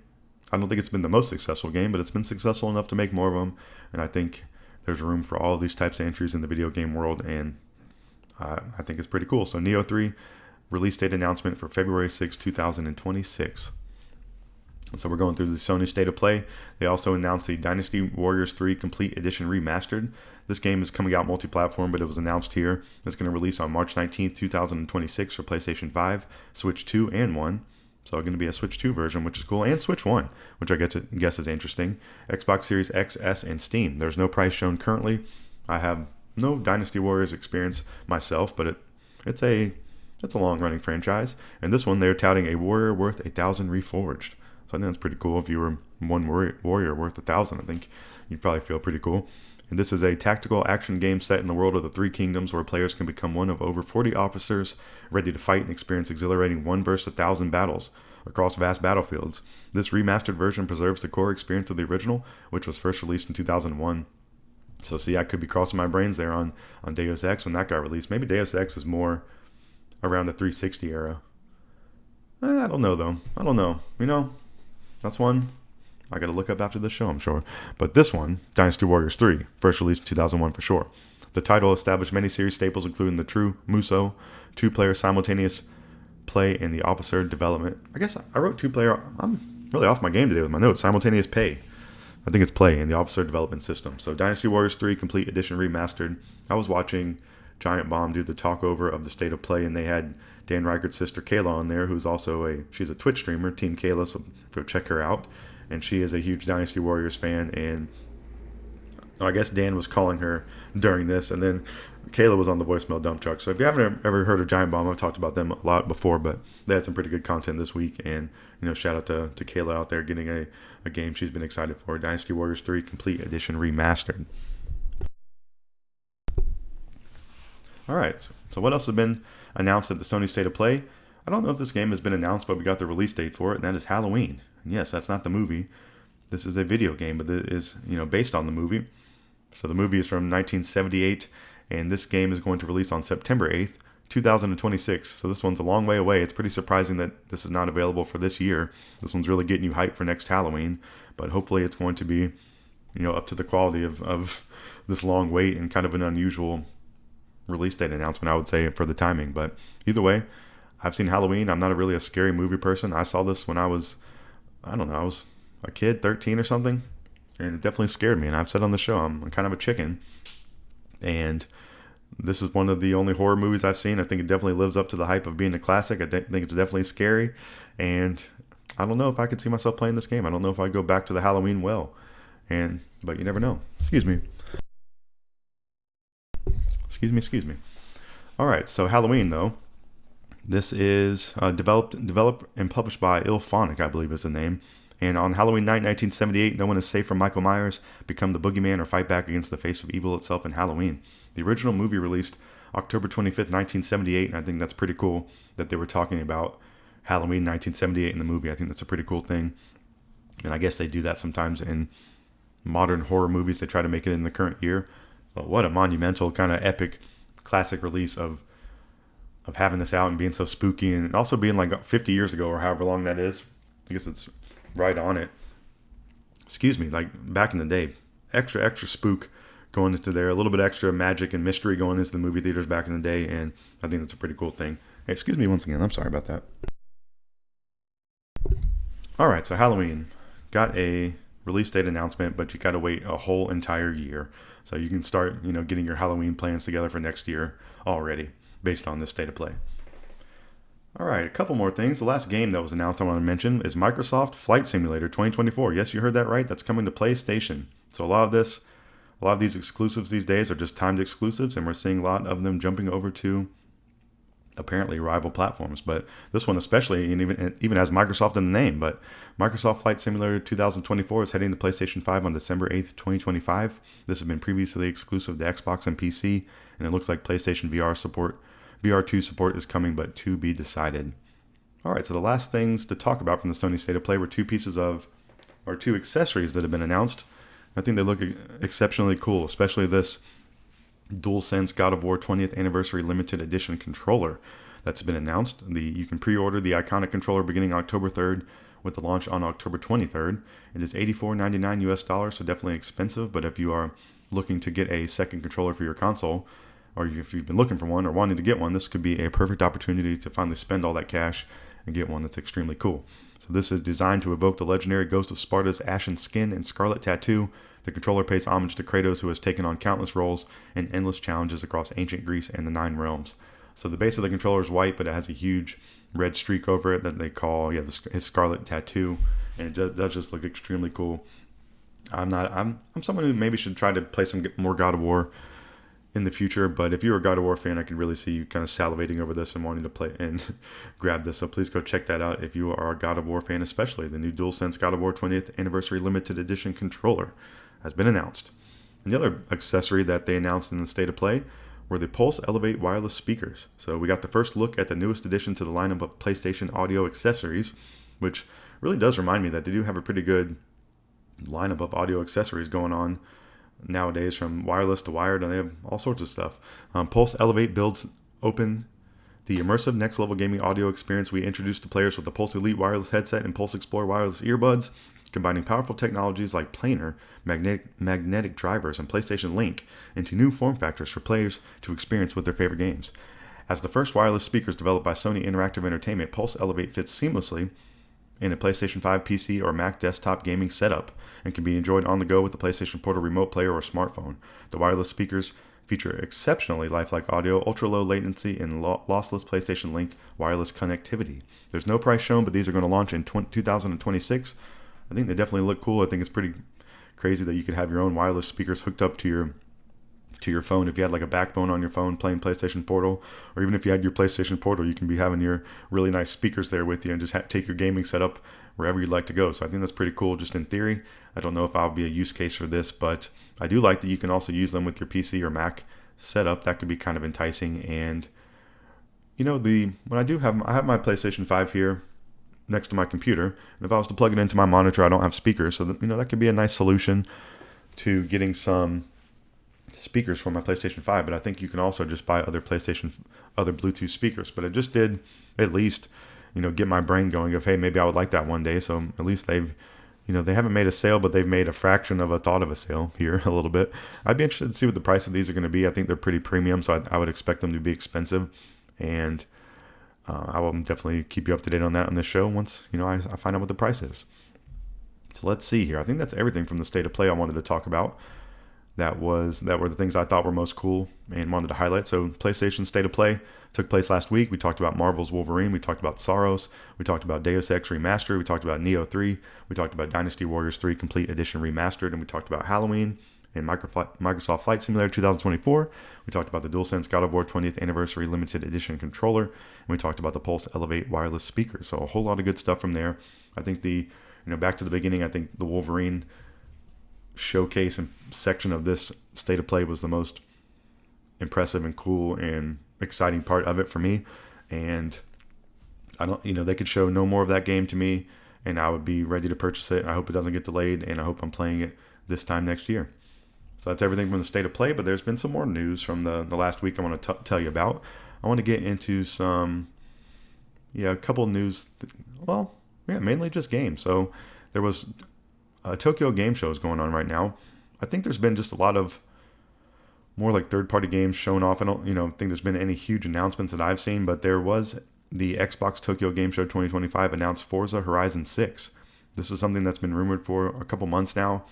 I don't think it's been the most successful game, but it's been successful enough to make more of them, and I think there's room for all of these types of entries in the video game world, and I think it's pretty cool. So Nioh 3 release date announcement for February 6, 2026. And so we're going through the Sony State of Play. They also announced the Dynasty Warriors 3 Complete Edition Remastered. This game is coming out multi-platform, but it was announced here. It's going to release on March 19th, 2026 for PlayStation 5, Switch 2, and 1. So it's going to be a Switch 2 version, which is cool, and Switch 1, which I guess is interesting. Xbox Series X, S, and Steam. There's no price shown currently. I have no Dynasty Warriors experience myself, but it's a long-running franchise. And this one, they're touting a warrior worth 1,000 reforged. So I think that's pretty cool. If you were one warrior worth 1,000, I think you'd probably feel pretty cool. And this is a tactical action game set in the world of the Three Kingdoms where players can become one of over 40 officers ready to fight and experience exhilarating 1 versus 1,000 battles across vast battlefields. This remastered version preserves the core experience of the original, which was first released in 2001. So see, I could be crossing my brains there on Deus Ex when that got released. Maybe Deus Ex is more around the 360 era. I don't know, though. I don't know. That's one I got to look up after this show, I'm sure. But this one, Dynasty Warriors 3, first released in 2001 for sure. The title established many series staples, including the true Muso, 2-player simultaneous play, and the officer development. I guess I wrote 2-player. I'm really off my game today with my notes. Simultaneous pay. I think it's play in the officer development system. So Dynasty Warriors 3 Complete Edition Remastered. I was watching Giant Bomb do the talkover of the State of Play, and they had Dan Reichert's sister Kayla on there, who's also she's a Twitch streamer, Team Kayla, so go check her out. And she is a huge Dynasty Warriors fan, and I guess Dan was calling her during this, and then Kayla was on the voicemail dump truck. So if you haven't ever heard of Giant Bomb, I've talked about them a lot before, but they had some pretty good content this week, and shout out to Kayla out there getting a game she's been excited for, Dynasty Warriors 3 Complete Edition Remastered. All right, so what else has been announced at the Sony State of Play? I don't know if this game has been announced, but we got the release date for it, and that is Halloween. And yes, that's not the movie. This is a video game, but it is based on the movie. So the movie is from 1978, and this game is going to release on September 8th, 2026. So this one's a long way away. It's pretty surprising that this is not available for this year. This one's really getting you hyped for next Halloween, but hopefully it's going to be, up to the quality of this long wait and kind of an unusual release date announcement, I would say, for the timing. But either way, I've seen Halloween. I'm not really a scary movie person. I saw this when I was a kid, 13 or something, and it definitely scared me. And I've said on the show, I'm kind of a chicken, and this is one of the only horror movies I've seen. I think it definitely lives up to the hype of being a classic. I think it's definitely scary, and I don't know if I could see myself playing this game. I don't know if I'd go back to the Halloween well, but you never know. Excuse me. All right, so Halloween, though. This is developed and published by Ilphonic, I believe is the name. And on Halloween night, 1978, no one is safe from Michael Myers, become the boogeyman, or fight back against the face of evil itself in Halloween. The original movie released October 25th, 1978, and I think that's pretty cool that they were talking about Halloween 1978 in the movie. I think that's a pretty cool thing. And I guess they do that sometimes in modern horror movies. They try to make it in the current year. But what a monumental, kind of epic, classic release of having this out and being so spooky, and also being like 50 years ago or however long that is. I guess it's right on it. Excuse me, like back in the day. Extra spook going into there. A little bit extra magic and mystery going into the movie theaters back in the day, and I think that's a pretty cool thing. Hey, excuse me once again. I'm sorry about that. All right, so Halloween got a release date announcement, but you got to wait a whole entire year. So you can start, getting your Halloween plans together for next year already based on this state of play. All right, a couple more things. The last game that was announced I want to mention is Microsoft Flight Simulator 2024. Yes, you heard that right. That's coming to PlayStation. So a lot of these exclusives these days are just timed exclusives, and we're seeing a lot of them jumping over to apparently rival platforms. But this one especially, and even has Microsoft in the name, but Microsoft Flight Simulator 2024 is heading to PlayStation 5 on December 8th, 2025. This has been previously exclusive to Xbox and PC, and it looks like PlayStation VR2 support is coming, but to be decided. All right, so the last things to talk about from the Sony State of Play were two accessories that have been announced. I think they look exceptionally cool, especially this DualSense God of War 20th Anniversary Limited Edition controller that's been announced. You can pre-order the iconic controller beginning October 3rd with the launch on October 23rd. It is $84.99 US, so definitely expensive, but if you are looking to get a second controller for your console, or if you've been looking for one or wanting to get one, this could be a perfect opportunity to finally spend all that cash and get one that's extremely cool. So this is designed to evoke the legendary Ghost of Sparta's ashen skin and scarlet tattoo. The controller pays homage to Kratos, who has taken on countless roles and endless challenges across ancient Greece and the Nine Realms. So the base of the controller is white, but it has a huge red streak over it that they call his scarlet tattoo, and it does just look extremely cool. I'm someone who maybe should try to play some more God of War in the future, but if you're a God of War fan, I can really see you kind of salivating over this and wanting to play and grab this. So please go check that out if you are a God of War fan, especially the new DualSense God of War 20th Anniversary Limited Edition controller has been announced. And the other accessory that they announced in the state of play were the Pulse Elevate wireless speakers. So we got the first look at the newest addition to the lineup of PlayStation audio accessories, which really does remind me that they do have a pretty good lineup of audio accessories going on nowadays, from wireless to wired, and they have all sorts of stuff. Pulse Elevate builds open the immersive next level gaming audio experience we introduced to players with the Pulse Elite wireless headset and Pulse Explore wireless earbuds, combining powerful technologies like planar, magnetic drivers, and PlayStation Link into new form factors for players to experience with their favorite games. As the first wireless speakers developed by Sony Interactive Entertainment, Pulse Elevate fits seamlessly in a PlayStation 5 PC or Mac desktop gaming setup and can be enjoyed on the go with the PlayStation Portal remote player or smartphone. The wireless speakers feature exceptionally lifelike audio, ultra-low latency, and lossless PlayStation Link wireless connectivity. There's no price shown, but these are going to launch in 2026. I think they definitely look cool. I think it's pretty crazy that you could have your own wireless speakers hooked up to your phone. If you had like a backbone on your phone playing PlayStation Portal, or even if you had your PlayStation Portal, you can be having your really nice speakers there with you and just take your gaming setup wherever you'd like to go. So I think that's pretty cool just in theory. I don't know if I'll be a use case for this, but I do like that you can also use them with your PC or Mac setup. That could be kind of enticing. And I have my PlayStation 5 here next to my computer, and if I was to plug it into my monitor, I don't have speakers, so that could be a nice solution to getting some speakers for my PlayStation 5. But I think you can also just buy other Bluetooth speakers. But it just did at least get my brain going of, hey, maybe I would like that one day. So at least they've they haven't made a sale, but they've made a fraction of a thought of a sale here a little bit. I'd be interested to see what the price of these are going to be. I think they're pretty premium, so I would expect them to be expensive. And I will definitely keep you up to date on that on this show once, I find out what the price is. So let's see here. I think that's everything from the state of play I wanted to talk about. That were the things I thought were most cool and wanted to highlight. So PlayStation State of Play took place last week. We talked about Marvel's Wolverine. We talked about Saros. We talked about Deus Ex Remastered. We talked about Nioh 3. We talked about Dynasty Warriors 3 Complete Edition Remastered. And we talked about Halloween and Microsoft Flight Simulator 2024. We talked about the DualSense God of War 20th Anniversary Limited Edition controller. And we talked about the Pulse Elevate wireless speaker. So a whole lot of good stuff from there. I think back to the beginning, I think the Wolverine showcase and section of this state of play was the most impressive and cool and exciting part of it for me. And they could show no more of that game to me and I would be ready to purchase it. I hope it doesn't get delayed, and I hope I'm playing it this time next year. So that's everything from the state of play, but there's been some more news from the last week I want to tell you about. I want to get into a couple news, mainly just games. So there was Tokyo Game Shows going on right now. I think there's been just a lot of more like third-party games shown off. I don't think there's been any huge announcements that I've seen, but there was the Xbox Tokyo Game Show 2025 announced Forza Horizon 6. This is something that's been rumored for a couple months now.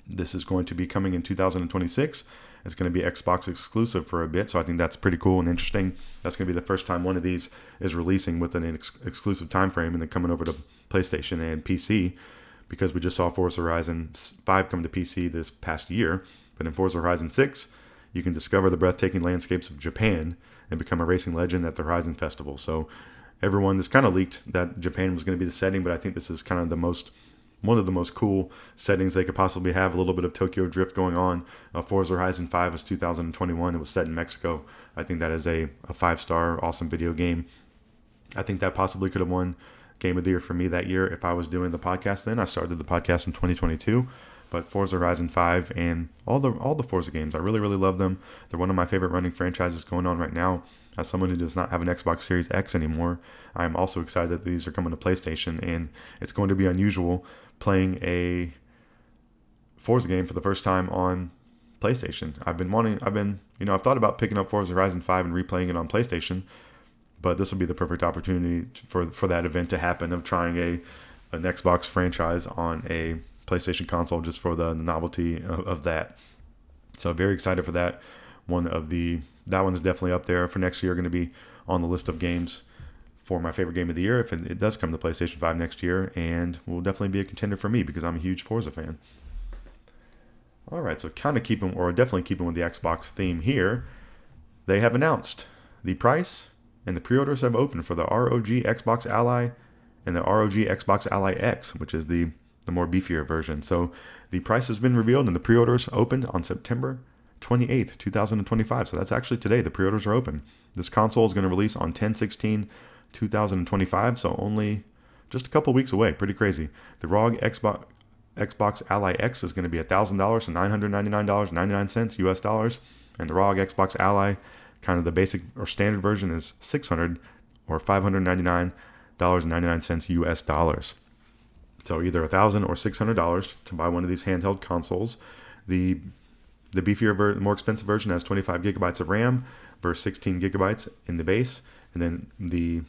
This is going to be coming in 2026. It's going to be Xbox exclusive for a bit, so I think that's pretty cool and interesting. That's going to be the first time one of these is releasing with an exclusive time frame and then coming over to PlayStation and PC, because we just saw Forza Horizon 5 come to PC this past year. But in Forza Horizon 6, you can discover the breathtaking landscapes of Japan and become a racing legend at the Horizon Festival. So this kind of leaked that Japan was going to be the setting, but I think this is kind of one of the most cool settings they could possibly have. A little bit of Tokyo Drift going on. Forza Horizon 5 was 2021. It was set in Mexico. I think that is a 5-star awesome video game. I think that possibly could have won Game of the Year for me that year if I was doing the podcast then. I started the podcast in 2022. But Forza Horizon 5 and all the Forza games, I really, really love them. They're one of my favorite running franchises going on right now. As someone who does not have an Xbox Series X anymore, I'm also excited that these are coming to PlayStation, and it's going to be unusual playing a Forza game for the first time on PlayStation. I've thought about picking up Forza Horizon 5 and replaying it on PlayStation, but this will be the perfect opportunity for that event to happen, of trying an Xbox franchise on a PlayStation console just for the novelty of that. So very excited for that. That one's definitely up there for next year, going to be on the list of games for my favorite game of the year if it does come to PlayStation 5 next year, and will definitely be a contender for me because I'm a huge Forza fan. All right, so definitely keeping with the Xbox theme here, they have announced the price, and the pre-orders have opened for the ROG Xbox Ally and the ROG Xbox Ally X, which is the more beefier version. So the price has been revealed and the pre-orders opened on September 28th, 2025. So that's actually today. The pre-orders are open. This console is going to release on 10/16/2025, so only just a couple weeks away. Pretty crazy. The ROG Xbox Ally X is going to be $1,000, so $999.99 US dollars, and the ROG Xbox Ally, kind of the basic or standard version, is $600 or $599.99 US dollars. So either $1,000 or $600 to buy one of these handheld consoles. The beefier, more expensive version has 25 gigabytes of RAM versus 16 gigabytes in the base. And then the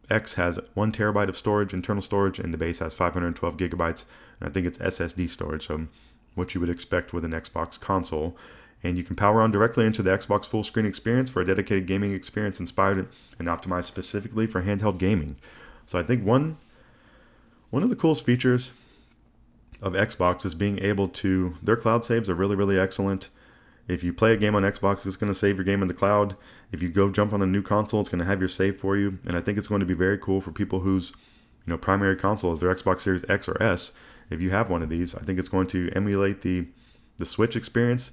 X has 1 terabyte of storage, internal storage, and the base has 512 gigabytes. And I think it's SSD storage, so what you would expect with an Xbox console. And you can power on directly into the Xbox full screen experience for a dedicated gaming experience inspired and optimized specifically for handheld gaming. So I think one of the coolest features of Xbox is being able to, their cloud saves are really, really excellent. If you play a game on Xbox, it's going to save your game in the cloud. If you go jump on a new console, it's going to have your save for you. And I think it's going to be very cool for people whose primary console is their Xbox Series X or S. If you have one of these, I think it's going to emulate the Switch experience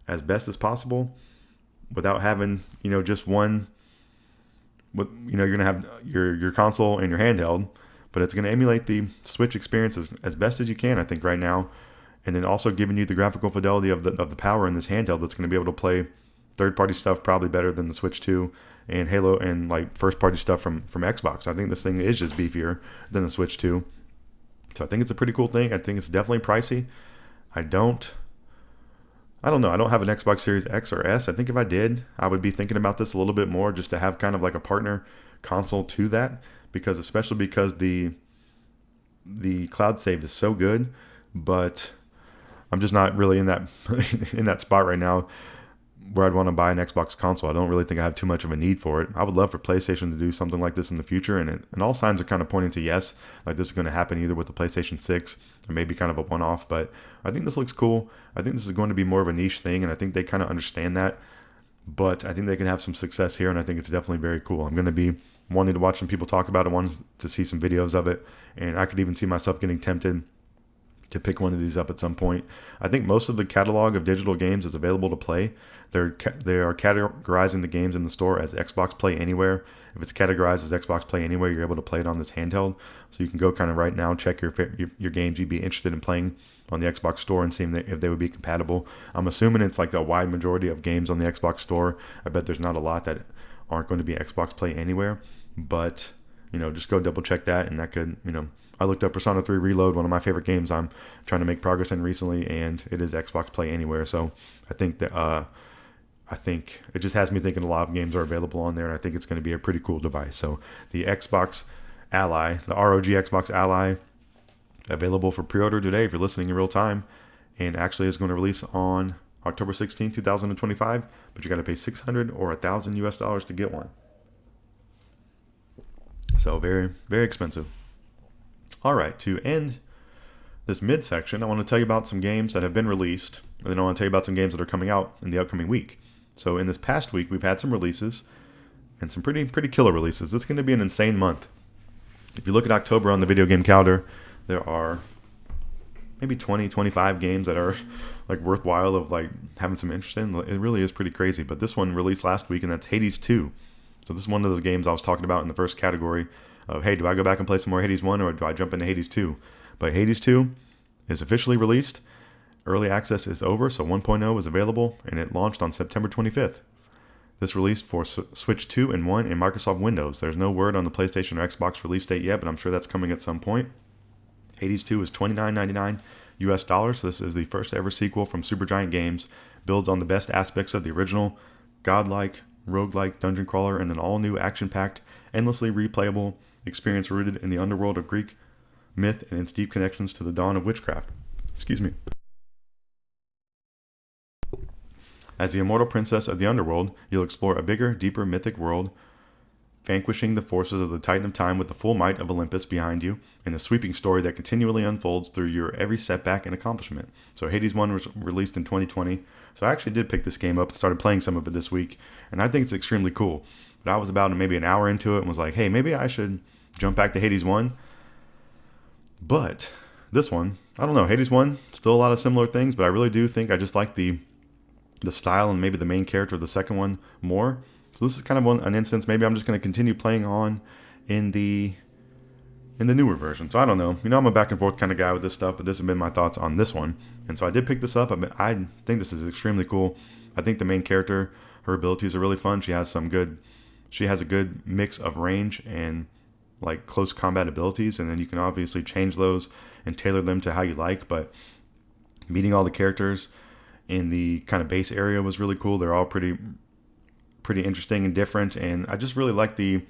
as best as possible without having, just one. You're going to have your console and your handheld, but it's going to emulate the Switch experience as best as you can, I think, right now. And then also giving you the graphical fidelity of the power in this handheld that's going to be able to play third-party stuff probably better than the Switch 2 and Halo and like first-party stuff from Xbox. I think this thing is just beefier than the Switch 2. So I think it's a pretty cool thing. I think it's definitely pricey. I don't know. I don't have an Xbox Series X or S. I think if I did, I would be thinking about this a little bit more, just to have kind of like a partner console to that, especially because the cloud save is so good, but I'm just not really in that in that spot right now where I'd want to buy an Xbox console. I don't really think I have too much of a need for it. I would love for PlayStation to do something like this in the future, and all signs are kind of pointing to yes, like this is going to happen either with the PlayStation 6 or maybe kind of a one-off, but I think this looks cool. I think this is going to be more of a niche thing, and I think they kind of understand that, but I think they can have some success here, and I think it's definitely very cool. I'm going to be wanting to watch some people talk about it, wanting to see some videos of it, and I could even see myself getting tempted to pick one of these up at some point. I think most of the catalog of digital games is available to play. They are categorizing the games in the store as Xbox Play Anywhere. If it's categorized as Xbox Play Anywhere, you're able to play it on this handheld. So you can go kind of right now, check your games you'd be interested in playing on the Xbox Store and seeing if they would be compatible. I'm assuming it's like a wide majority of games on the Xbox Store. I bet there's not a lot that aren't going to be Xbox Play Anywhere, but just go double check that, and that could, I looked up Persona 3 Reload, one of my favorite games I'm trying to make progress in recently, and it is Xbox Play Anywhere. So I think that I think it just has me thinking a lot of games are available on there, and I think it's going to be a pretty cool device. So the Xbox Ally, the ROG Xbox Ally, available for pre-order today if you're listening in real time, and actually is going to release on October 16, 2025, but you got to pay $600 or $1,000 to get one. So very, very expensive. All right, to end this mid-section, I want to tell you about some games that have been released, and then I want to tell you about some games that are coming out in the upcoming week. So in this past week, we've had some releases, and some pretty killer releases. This is going to be an insane month. If you look at October on the video game calendar, there are maybe 20, 25 games that are like worthwhile of like having some interest in. It really is pretty crazy. But this one released last week, and that's Hades 2. So this is one of those games I was talking about in the first category of, hey, do I go back and play some more Hades 1 or do I jump into Hades 2? But Hades 2 is officially released. Early access is over, so 1.0 is available, and it launched on September 25th. This released for Switch 2 and 1 and Microsoft Windows. There's no word on the PlayStation or Xbox release date yet, but I'm sure that's coming at some point. Hades 2 is $29.99 US dollars. So this is the first ever sequel from Supergiant Games. Builds on the best aspects of the original, godlike, roguelike dungeon crawler, and an all-new action-packed, endlessly replayable experience rooted in the underworld of Greek myth and its deep connections to the dawn of witchcraft. Excuse me. As the immortal princess of the underworld, you'll explore a bigger, deeper mythic world, vanquishing the forces of the Titan of Time with the full might of Olympus behind you, and a sweeping story that continually unfolds through your every setback and accomplishment. So Hades 1 was released in 2020, so I actually did pick this game up and started playing some of it this week, and I think it's extremely cool. But I was about maybe an hour into it and was like, hey, maybe I should jump back to Hades 1. But this one, I don't know, Hades 1, still a lot of similar things, but I really do think I just like the style and maybe the main character of the second one more. So this is kind of an instance, maybe I'm just going to continue playing on in the newer version. So I don't know. I'm a back and forth kind of guy with this stuff, but this has been my thoughts on this one. And so I did pick this up. I think this is extremely cool. I think the main character, her abilities are really fun. She has a good mix of range and like close combat abilities, and then you can obviously change those and tailor them to how you like. But meeting all the characters in the kind of base area was really cool. They're all pretty interesting and different, and I just really like the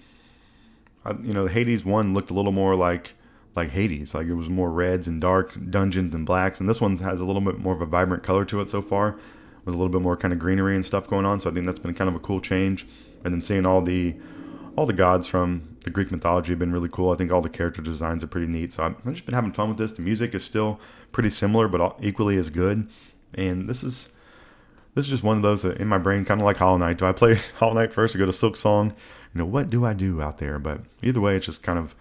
Hades 1 looked a little more like Hades, like it was more reds and dark dungeons and blacks, and this one has a little bit more of a vibrant color to it so far, with a little bit more kind of greenery and stuff going on. So I think that's been kind of a cool change. And then seeing all the gods from the Greek mythology have been really cool. I think all the character designs are pretty neat. So I've just been having fun with this. The music is still pretty similar, but equally as good. And this is just one of those that in my brain, kind of like Hollow Knight. Do I play Hollow Knight first or go to Silk Song? What do I do out there? But either way, it's just kind of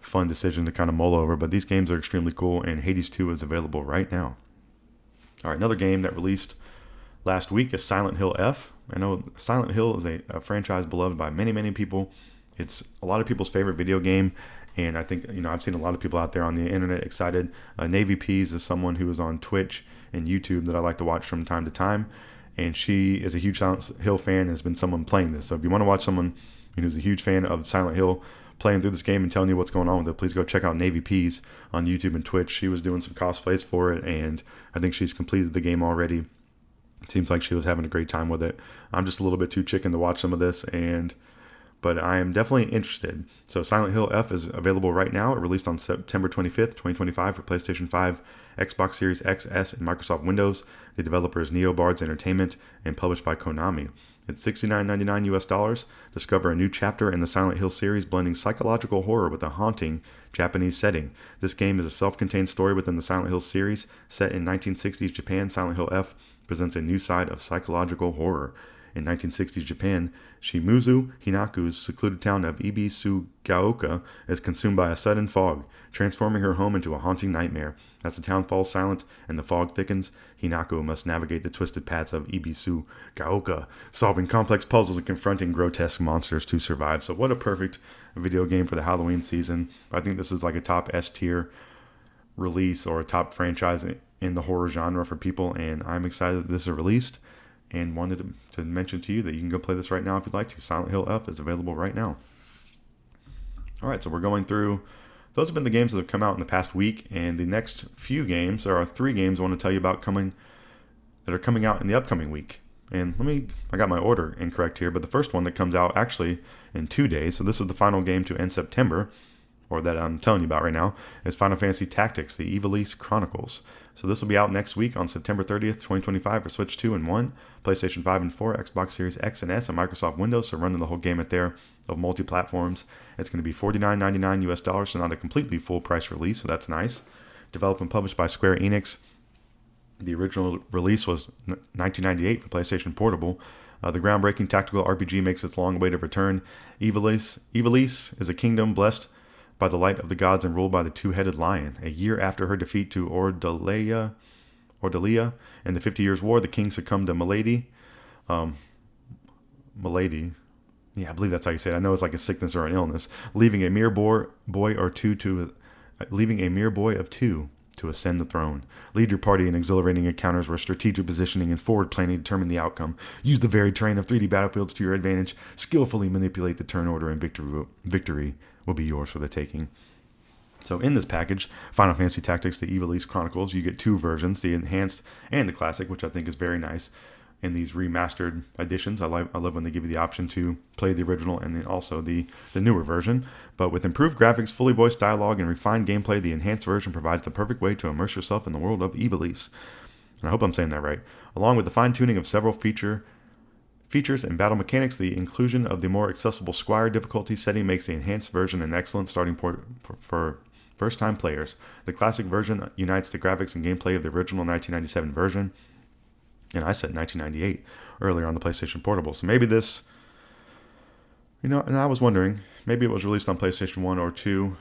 a fun decision to kind of mull over. But these games are extremely cool, and Hades 2 is available right now. All right, another game that released last week is Silent Hill F. I know Silent Hill is a franchise beloved by many, many people. It's a lot of people's favorite video game, and I think, I've seen a lot of people out there on the internet excited. Navy Peas is someone who is on Twitch and YouTube that I like to watch from time to time, and she is a huge Silent Hill fan and has been someone playing this. So if you want to watch someone who's a huge fan of Silent Hill playing through this game and telling you what's going on with it, please go check out Navy Peas on YouTube and Twitch. She was doing some cosplays for it, and I think she's completed the game already. It seems like she was having a great time with it. I'm just a little bit too chicken to watch some of this, but I am definitely interested. So Silent Hill F is available right now. It released on September 25th, 2025 for PlayStation 5, Xbox Series X, S, and Microsoft Windows. The developer is Nioh Bards Entertainment and published by Konami. It's $69.99 US. Discover a new chapter in the Silent Hill series blending psychological horror with a haunting Japanese setting. This game is a self-contained story within the Silent Hill series. Set in 1960s Japan, Silent Hill F presents a new side of psychological horror. In 1960s Japan, Shimizu Hinaku's secluded town of Ibisugaoka is consumed by a sudden fog, transforming her home into a haunting nightmare. As the town falls silent and the fog thickens, Hinako must navigate the twisted paths of Ibisugaoka, solving complex puzzles and confronting grotesque monsters to survive. So what a perfect video game for the Halloween season. I think this is like a top S tier release or a top franchise in the horror genre for people, and I'm excited that this is released. And wanted to mention to you that you can go play this right now if you'd like to. Silent Hill F is available right now. All right, so we're going through. Those have been the games that have come out in the past week, and the next few games, there are 3 games I want to tell you about that are coming out in the upcoming week. And I got my order incorrect here, but the first one that comes out actually in 2 days, so this is the final game to end September, or that I'm telling you about right now, is Final Fantasy Tactics, the Ivalice Chronicles. So this will be out next week on September 30th, 2025 for Switch 2 and 1, PlayStation 5 and 4, Xbox Series X and S, and Microsoft Windows, so running the whole gamut there of multi-platforms. It's going to be $49.99 US, so not a completely full price release, so that's nice. Developed and published by Square Enix. The original release was 1998 for PlayStation Portable. The groundbreaking tactical RPG makes its long-awaited return. Ivalice is a kingdom blessed by the light of the gods and ruled by the two-headed lion. A year after her defeat to Ordelia in the 50 Years' War, the king succumbed to Milady. Yeah, I believe that's how you say it. I know it's like a sickness or an illness, leaving a mere boy of two to ascend the throne. Lead your party in exhilarating encounters where strategic positioning and forward planning determine the outcome. Use the varied terrain of 3D battlefields to your advantage. Skillfully manipulate the turn order, and victory will be yours for the taking. So in this package, Final Fantasy Tactics, the Ivalice Chronicles, you get 2 versions, the enhanced and the classic, which I think is very nice. In these remastered editions, I love when they give you the option to play the original and then also the newer version. But with improved graphics, fully voiced dialogue, and refined gameplay, the enhanced version provides the perfect way to immerse yourself in the world of Ivalice. And I hope I'm saying that right. Along with the fine-tuning of several features and battle mechanics, the inclusion of the more accessible Squire difficulty setting makes the enhanced version an excellent starting point for first-time players. The classic version unites the graphics and gameplay of the original 1997 version, and I said 1998 earlier on the PlayStation Portable. So maybe this, and I was wondering, maybe it was released on PlayStation 1 or 2.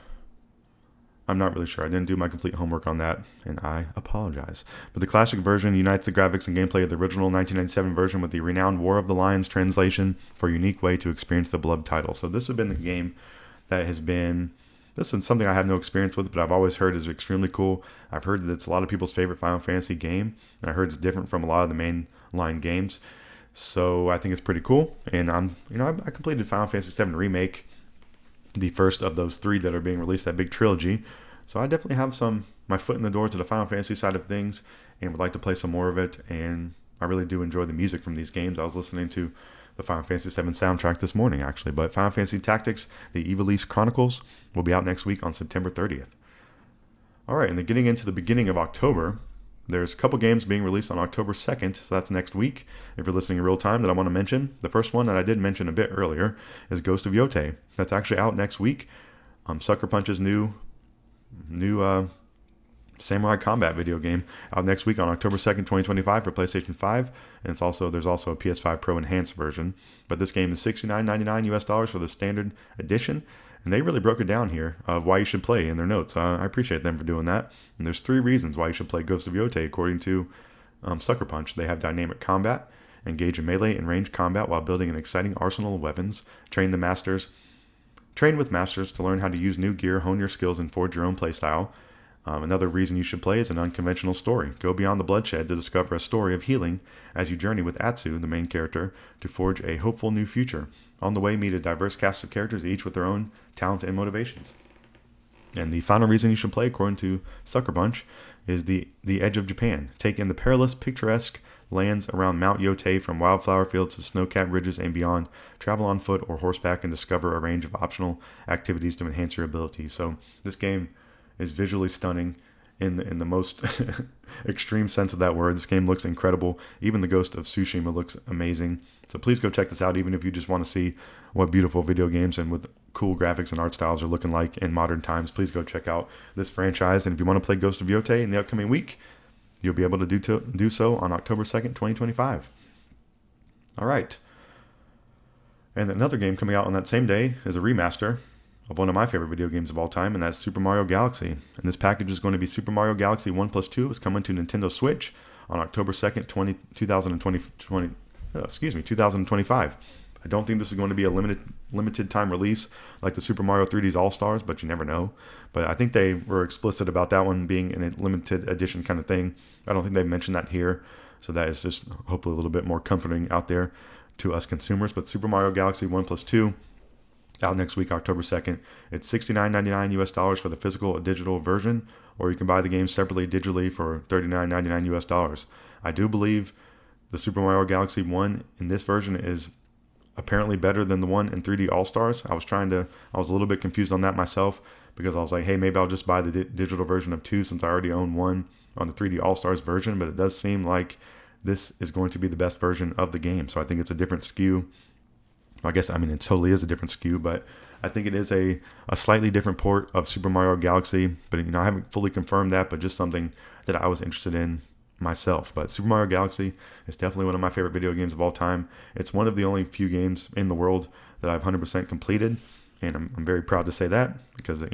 I'm not really sure. I didn't do my complete homework on that, and I apologize. But the classic version unites the graphics and gameplay of the original 1997 version with the renowned War of the Lions translation for a unique way to experience the beloved title. So this has been the game that this is something I have no experience with, but I've always heard is extremely cool. I've heard that it's a lot of people's favorite Final Fantasy game, and I heard it's different from a lot of the mainline games. So I think it's pretty cool. And I completed Final Fantasy VII Remake, the first of those 3 that are being released, that big trilogy. So I definitely have my foot in the door to the Final Fantasy side of things and would like to play some more of it. And I really do enjoy the music from these games. I was listening to the Final Fantasy VII soundtrack this morning, actually. But Final Fantasy Tactics, the Ivalice Chronicles, will be out next week on September 30th. All right, and then getting into the beginning of October, there's a couple games being released on October 2nd, so that's next week, if you're listening in real time, that I want to mention. The first one that I did mention a bit earlier is Ghost of Yotei. That's actually out next week. Sucker Punch's new Samurai Combat video game out next week on October 2nd, 2025 for PlayStation 5. And there's also a PS5 Pro Enhanced version. But this game is $69.99 US for the standard edition. And they really broke it down here of why you should play in their notes. I appreciate them for doing that. And there's 3 reasons why you should play Ghost of Yotei according to Sucker Punch. They have dynamic combat, engage in melee and range combat while building an exciting arsenal of weapons, train with masters to learn how to use new gear, hone your skills, and forge your own playstyle. Another reason you should play is an unconventional story. Go beyond the bloodshed to discover a story of healing as you journey with Atsu, the main character, to forge a hopeful new future. On the way, meet a diverse cast of characters, each with their own talent and motivations. And the final reason you should play, according to Sucker Punch, is the edge of Japan. Take in the perilous, picturesque lands around Mount Yotei, from wildflower fields to snow-capped ridges and beyond. Travel on foot or horseback and discover a range of optional activities to enhance your abilities. So this game is visually stunning in the most extreme sense of that word. This game looks incredible. Even the Ghost of Tsushima looks amazing. So please go check this out, even if you just want to see what beautiful video games and with cool graphics and art styles are looking like in modern times. Please go check out this franchise. And if you want to play Ghost of Yotei in the upcoming week, you'll be able to do so on October 2nd, 2025. All right. And another game coming out on that same day is a remaster of one of my favorite video games of all time, and that's Super Mario Galaxy. And this package is going to be Super Mario Galaxy 1+2. It's coming to Nintendo Switch on October 2nd, 2025. I don't think this is going to be a limited time release like the Super Mario 3D's All-Stars, but you never know. But I think they were explicit about that one being in a limited edition kind of thing. I don't think they mentioned that here, so that is just hopefully a little bit more comforting out there to us consumers. But Super Mario Galaxy 1+2 out next week, October 2nd. It's $69.99 US for the physical digital version, or you can buy the game separately digitally for $39.99 US. I do believe the Super Mario Galaxy 1 in this version is apparently better than the one in 3D All-Stars. I was a little bit confused on that myself, because I was like, hey, maybe I'll just buy the digital version of 2 since I already own 1 on the 3D All-Stars version, but it does seem like this is going to be the best version of the game. So I think it's a different SKU. It totally is a different SKU, but I think it is a slightly different port of Super Mario Galaxy. But I haven't fully confirmed that, but just something that I was interested in myself. But Super Mario Galaxy is definitely one of my favorite video games of all time. It's one of the only few games in the world that I've 100% completed, and I'm very proud to say that, because I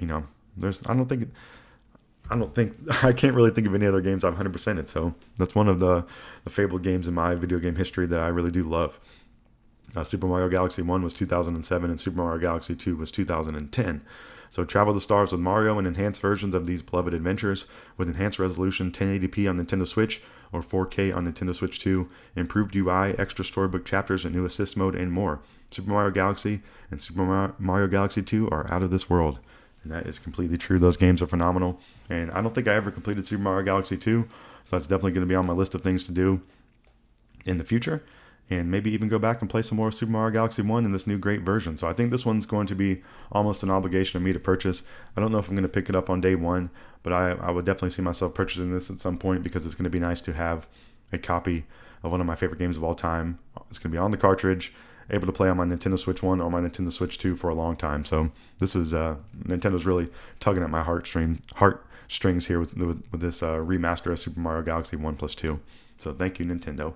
can't really think of any other games I've 100%ed. So that's one of the fabled games in my video game history that I really do love. Super Mario Galaxy 1 was 2007, and Super Mario Galaxy 2 was 2010. So travel the stars with Mario and enhanced versions of these beloved adventures with enhanced resolution 1080p on Nintendo Switch or 4K on Nintendo Switch 2, improved UI, extra storybook chapters, a new assist mode, and more. Super Mario Galaxy and Super Mario Galaxy 2 are out of this world. And that is completely true. Those games are phenomenal. And I don't think I ever completed Super Mario Galaxy 2, so that's definitely going to be on my list of things to do in the future. And maybe even go back and play some more Super Mario Galaxy 1 in this new great version. So I think this one's going to be almost an obligation of me to purchase. I don't know if I'm going to pick it up on day one, but I would definitely see myself purchasing this at some point, because it's going to be nice to have a copy of one of my favorite games of all time. It's going to be on the cartridge, able to play on my Nintendo Switch 1 or my Nintendo Switch 2 for a long time. So this is Nintendo's really tugging at my heartstrings here with this remaster of Super Mario Galaxy 1+2. So thank you, Nintendo.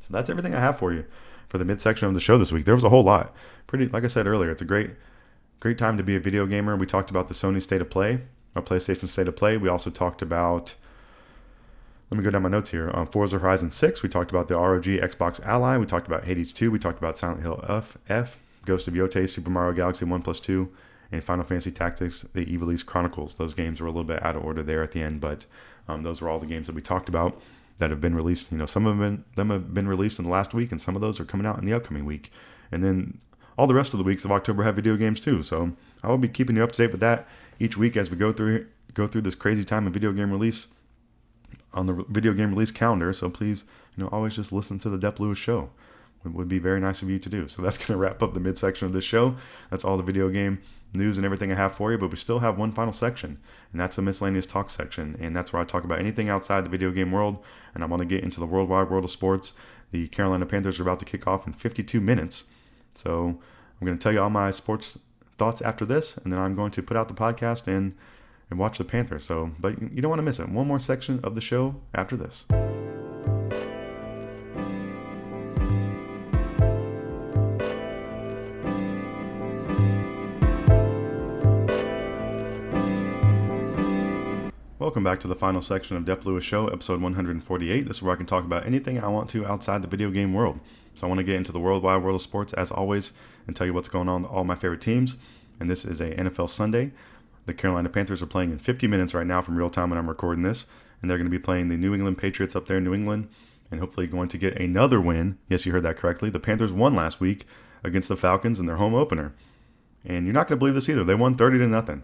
So that's everything I have for you for the midsection of the show this week. There was a whole lot. Like I said earlier, it's a great time to be a video gamer. We talked about the Sony State of Play, or PlayStation State of Play. We also talked about, let me go down my notes here. Forza Horizon 6. We talked about the ROG Xbox Ally. We talked about Hades 2. We talked about Silent Hill F, Ghost of Yotei, Super Mario Galaxy 1+2, and Final Fantasy Tactics, the Ivalice Chronicles. Those games were a little bit out of order there at the end, but those were all the games that we talked about that have been released. Some of them have been released in the last week, and some of those are coming out in the upcoming week. And then all the rest of the weeks of October have video games too. So I will be keeping you up to date with that each week as we go through this crazy time of video game release on the video game release calendar. So please, always just listen to the Dep Lewis Show. It would be very nice of you to do. So that's going to wrap up the midsection of this show. That's all the video game news and everything I have for you, but we still have one final section, and that's the Miscellaneous Talk section, and that's where I talk about anything outside the video game world, and I want to get into the worldwide world of sports. The Carolina Panthers are about to kick off in 52 minutes, so I'm going to tell you all my sports thoughts after this, and then I'm going to put out the podcast and watch the Panthers. But you don't want to miss it. One more section of the show after this. Welcome back to the final section of Dep Lewis Show, episode 148. This is where I can talk about anything I want to outside the video game world. So I want to get into the worldwide world of sports as always and tell you what's going on with all my favorite teams. And this is a NFL Sunday. The Carolina Panthers are playing in 50 minutes right now from real time when I'm recording this, and they're going to be playing the New England Patriots up there in New England, and hopefully going to get another win. Yes, you heard that correctly. The Panthers won last week against the Falcons in their home opener. And you're not going to believe this either. They won 30-0.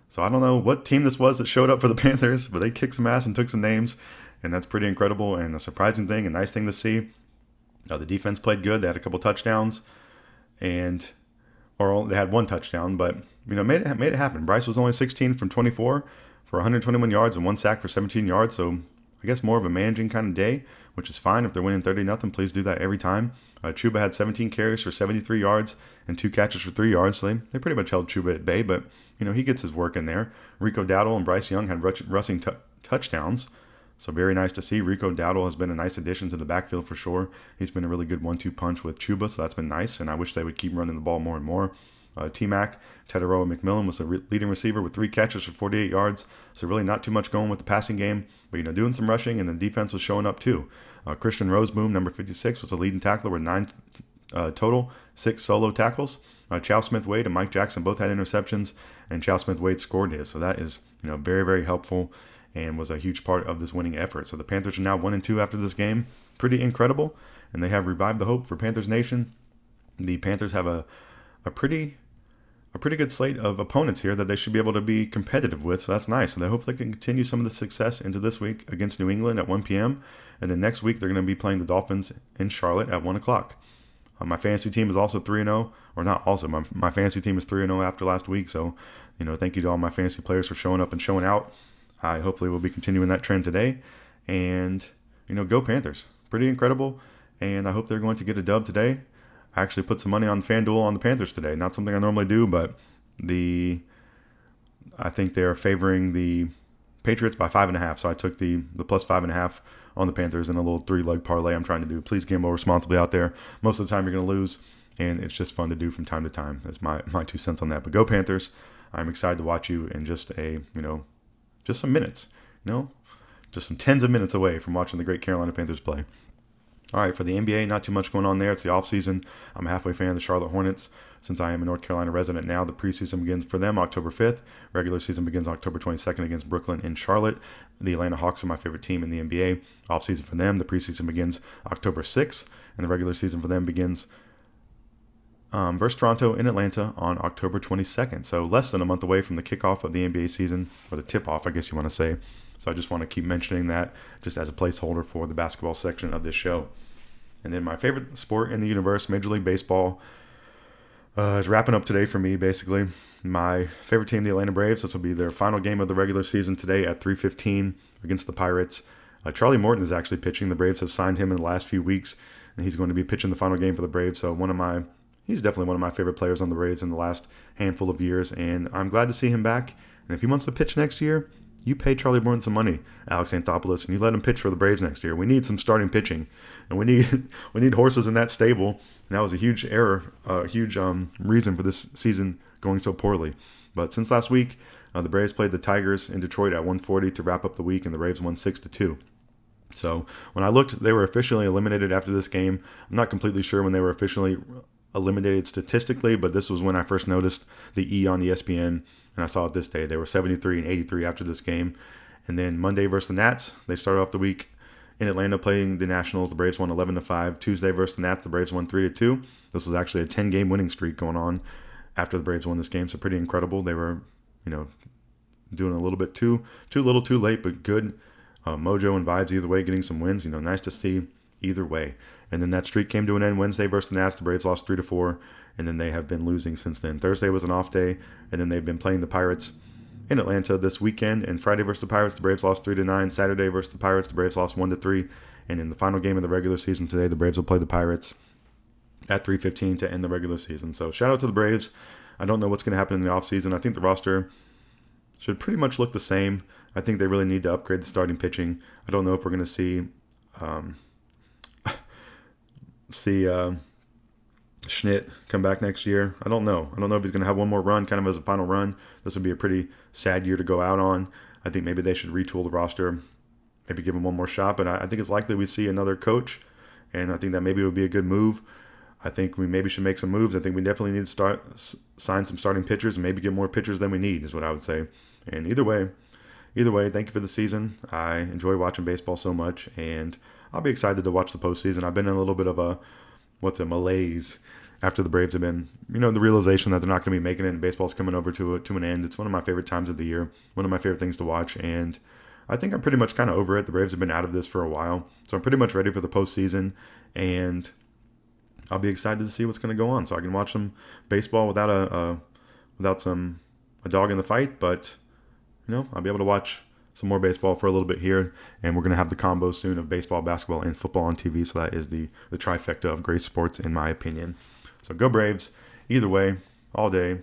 So I don't know what team this was that showed up for the Panthers, but they kicked some ass and took some names, and that's pretty incredible and a surprising thing, a nice thing to see. The defense played good. They had a couple touchdowns, or they had one touchdown, but made it happen. Bryce was only 16 from 24 for 121 yards and one sack for 17 yards. So I guess more of a managing kind of day, which is fine. If they're winning 30-0, please do that every time. Chuba had 17 carries for 73 yards and 2 catches for 3 yards. So they pretty much held Chuba at bay, but he gets his work in there. Rico Dowdle and Bryce Young had rushing touchdowns. So very nice to see. Rico Dowdle has been a nice addition to the backfield for sure. He's been a really good 1-2 punch with Chuba, so that's been nice, and I wish they would keep running the ball more and more. T-Mac, Teteroa McMillan was the leading receiver with 3 catches for 48 yards, so really not too much going with the passing game, but doing some rushing, and the defense was showing up too. Christian Roseboom, number 56, was the leading tackler with 9 total, 6 solo tackles. Chow Smith-Wade and Mike Jackson both had interceptions, and Chow Smith-Wade scored his, so that is very, very helpful and was a huge part of this winning effort. So the Panthers are now 1-2 after this game. Pretty incredible, and they have revived the hope for Panthers Nation. The Panthers have a pretty good slate of opponents here that they should be able to be competitive with, so that's nice. And I hope they can continue some of the success into this week against New England at 1 p.m. And then next week they're going to be playing the Dolphins in Charlotte at 1 o'clock. My fantasy team is also 3-0, or not also, my fantasy team is 3-0 after last week, so thank you to all my fantasy players for showing up and showing out. I hopefully will be continuing that trend today. And, go Panthers. Pretty incredible. And I hope they're going to get a dub today. I actually put some money on FanDuel on the Panthers today. Not something I normally do, but I think they're favoring the Patriots by 5.5. So I took the plus 5.5 on the Panthers in a little 3-leg parlay I'm trying to do. Please gamble responsibly out there. Most of the time you're going to lose, and it's just fun to do from time to time. That's my 2 cents on that. But go Panthers. I'm excited to watch you in just just some minutes, just some tens of minutes away from watching the great Carolina Panthers play. All right, for the NBA, not too much going on there. It's the offseason. I'm a halfway fan of the Charlotte Hornets. Since I am a North Carolina resident now, the preseason begins for them October 5th. Regular season begins October 22nd against Brooklyn in Charlotte. The Atlanta Hawks are my favorite team in the NBA. Offseason for them, the preseason begins October 6th, and the regular season for them begins versus Toronto in Atlanta on October 22nd. So less than a month away from the kickoff of the NBA season, or the tip-off, I guess you want to say. So I just want to keep mentioning that just as a placeholder for the basketball section of this show. And then my favorite sport in the universe, Major League Baseball, is wrapping up today for me, basically. My favorite team, the Atlanta Braves. This will be their final game of the regular season today at 3:15 against the Pirates. Charlie Morton is actually pitching. The Braves have signed him in the last few weeks, and he's going to be pitching the final game for the Braves. So he's definitely one of my favorite players on the Braves in the last handful of years, and I'm glad to see him back. And if he wants to pitch next year, you pay Charlie Morton some money, Alex Anthopoulos, and you let him pitch for the Braves next year. We need some starting pitching, and we need horses in that stable. And that was a huge error, a huge reason for this season going so poorly. But since last week, the Braves played the Tigers in Detroit at 1:40 to wrap up the week, and the Braves won 6-2. So when I looked, they were officially eliminated after this game. I'm not completely sure when they were officially eliminated statistically, but this was when I first noticed the E on ESPN, and I saw it this day. They were 73-83 after this game. And then Monday versus the Nats, they started off the week in Atlanta playing the Nationals. The Braves won 11-5. Tuesday versus the Nats, the Braves won 3-2. This was actually a 10-game winning streak going on after the Braves won this game, so pretty incredible. They were, doing a little bit too little too late, but good mojo and vibes either way, getting some wins. Nice to see either way. And then that streak came to an end Wednesday versus the Nats. The Braves lost 3-4, and then they have been losing since then. Thursday was an off day, and then they've been playing the Pirates in Atlanta this weekend. And Friday versus the Pirates, the Braves lost 3-9. Saturday versus the Pirates, the Braves lost 1-3. And in the final game of the regular season today, the Braves will play the Pirates at 3:15 to end the regular season. So shout out to the Braves. I don't know what's going to happen in the offseason. I think the roster should pretty much look the same. I think they really need to upgrade the starting pitching. I don't know if we're going to see Schnitt come back next year. I don't know. I don't know if he's going to have one more run, kind of as a final run. This would be a pretty sad year to go out on. I think maybe they should retool the roster, maybe give him one more shot. But I think it's likely we see another coach, and I think that maybe it would be a good move. I think we maybe should make some moves. I think we definitely need to sign some starting pitchers and maybe get more pitchers than we need is what I would say. And either way, thank you for the season. I enjoy watching baseball so much, and I'll be excited to watch the postseason. I've been in a little bit of a malaise after the Braves have been, the realization that they're not going to be making it and baseball's coming over to an end. It's one of my favorite times of the year, one of my favorite things to watch, and I think I'm pretty much kind of over it. The Braves have been out of this for a while, so I'm pretty much ready for the postseason, and I'll be excited to see what's going to go on, so I can watch some baseball without a dog in the fight. But I'll be able to watch some more baseball for a little bit here, and we're going to have the combo soon of baseball, basketball, and football on TV. So that is the trifecta of great sports, in my opinion. So go Braves, either way, all day,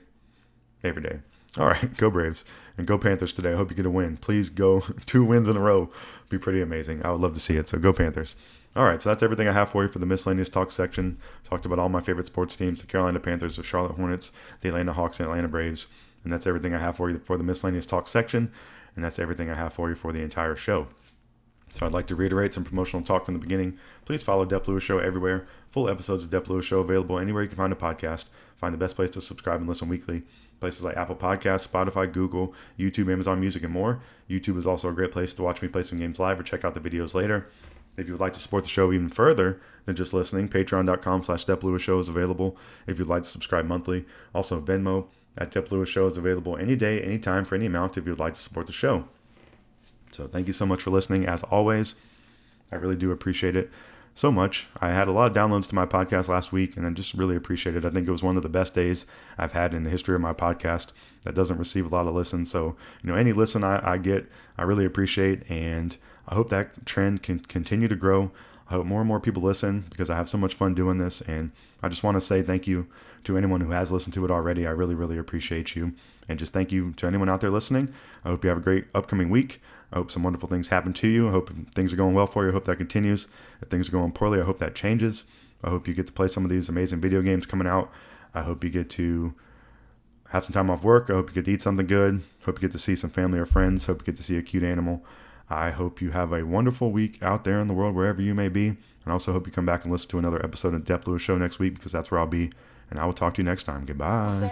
every day. All right, go Braves and go Panthers today. I hope you get a win. Please go 2 wins in a row. Be pretty amazing. I would love to see it. So go Panthers. All right, so that's everything I have for you for the Miscellaneous Talk section. Talked about all my favorite sports teams, the Carolina Panthers, the Charlotte Hornets, the Atlanta Hawks, and Atlanta Braves. And that's everything I have for you for the Miscellaneous Talk section. And that's everything I have for you for the entire show. So I'd like to reiterate some promotional talk from the beginning. Please follow Dep Lewis Show everywhere. Full episodes of Dep Lewis Show available anywhere you can find a podcast. Find the best place to subscribe and listen weekly. Places like Apple Podcasts, Spotify, Google, YouTube, Amazon Music, and more. YouTube is also a great place to watch me play some games live or check out the videos later. If you would like to support the show even further than just listening, patreon.com/Dep Lewis Show is available if you'd like to subscribe monthly. Also, Venmo at Dep Lewis Show is available any day, anytime, for any amount if you'd like to support the show. So thank you so much for listening. As always, I really do appreciate it so much. I had a lot of downloads to my podcast last week, and I just really appreciate it. I think it was one of the best days I've had in the history of my podcast that doesn't receive a lot of listens. So, any listen I get, I really appreciate, and I hope that trend can continue to grow. I hope more and more people listen because I have so much fun doing this, and I just want to say thank you to anyone who has listened to it already. I really, really appreciate you, and just thank you to anyone out there listening. I hope you have a great upcoming week. I hope some wonderful things happen to you. I hope things are going well for you. I hope that continues. If things are going poorly, I hope that changes. I hope you get to play some of these amazing video games coming out. I hope you get to have some time off work. I hope you get to eat something good. Hope you get to see some family or friends. Hope you get to see a cute animal. I hope you have a wonderful week out there in the world, wherever you may be. And I also hope you come back and listen to another episode of Dep Lewis Show next week, because that's where I'll be. And I will talk to you next time. Goodbye.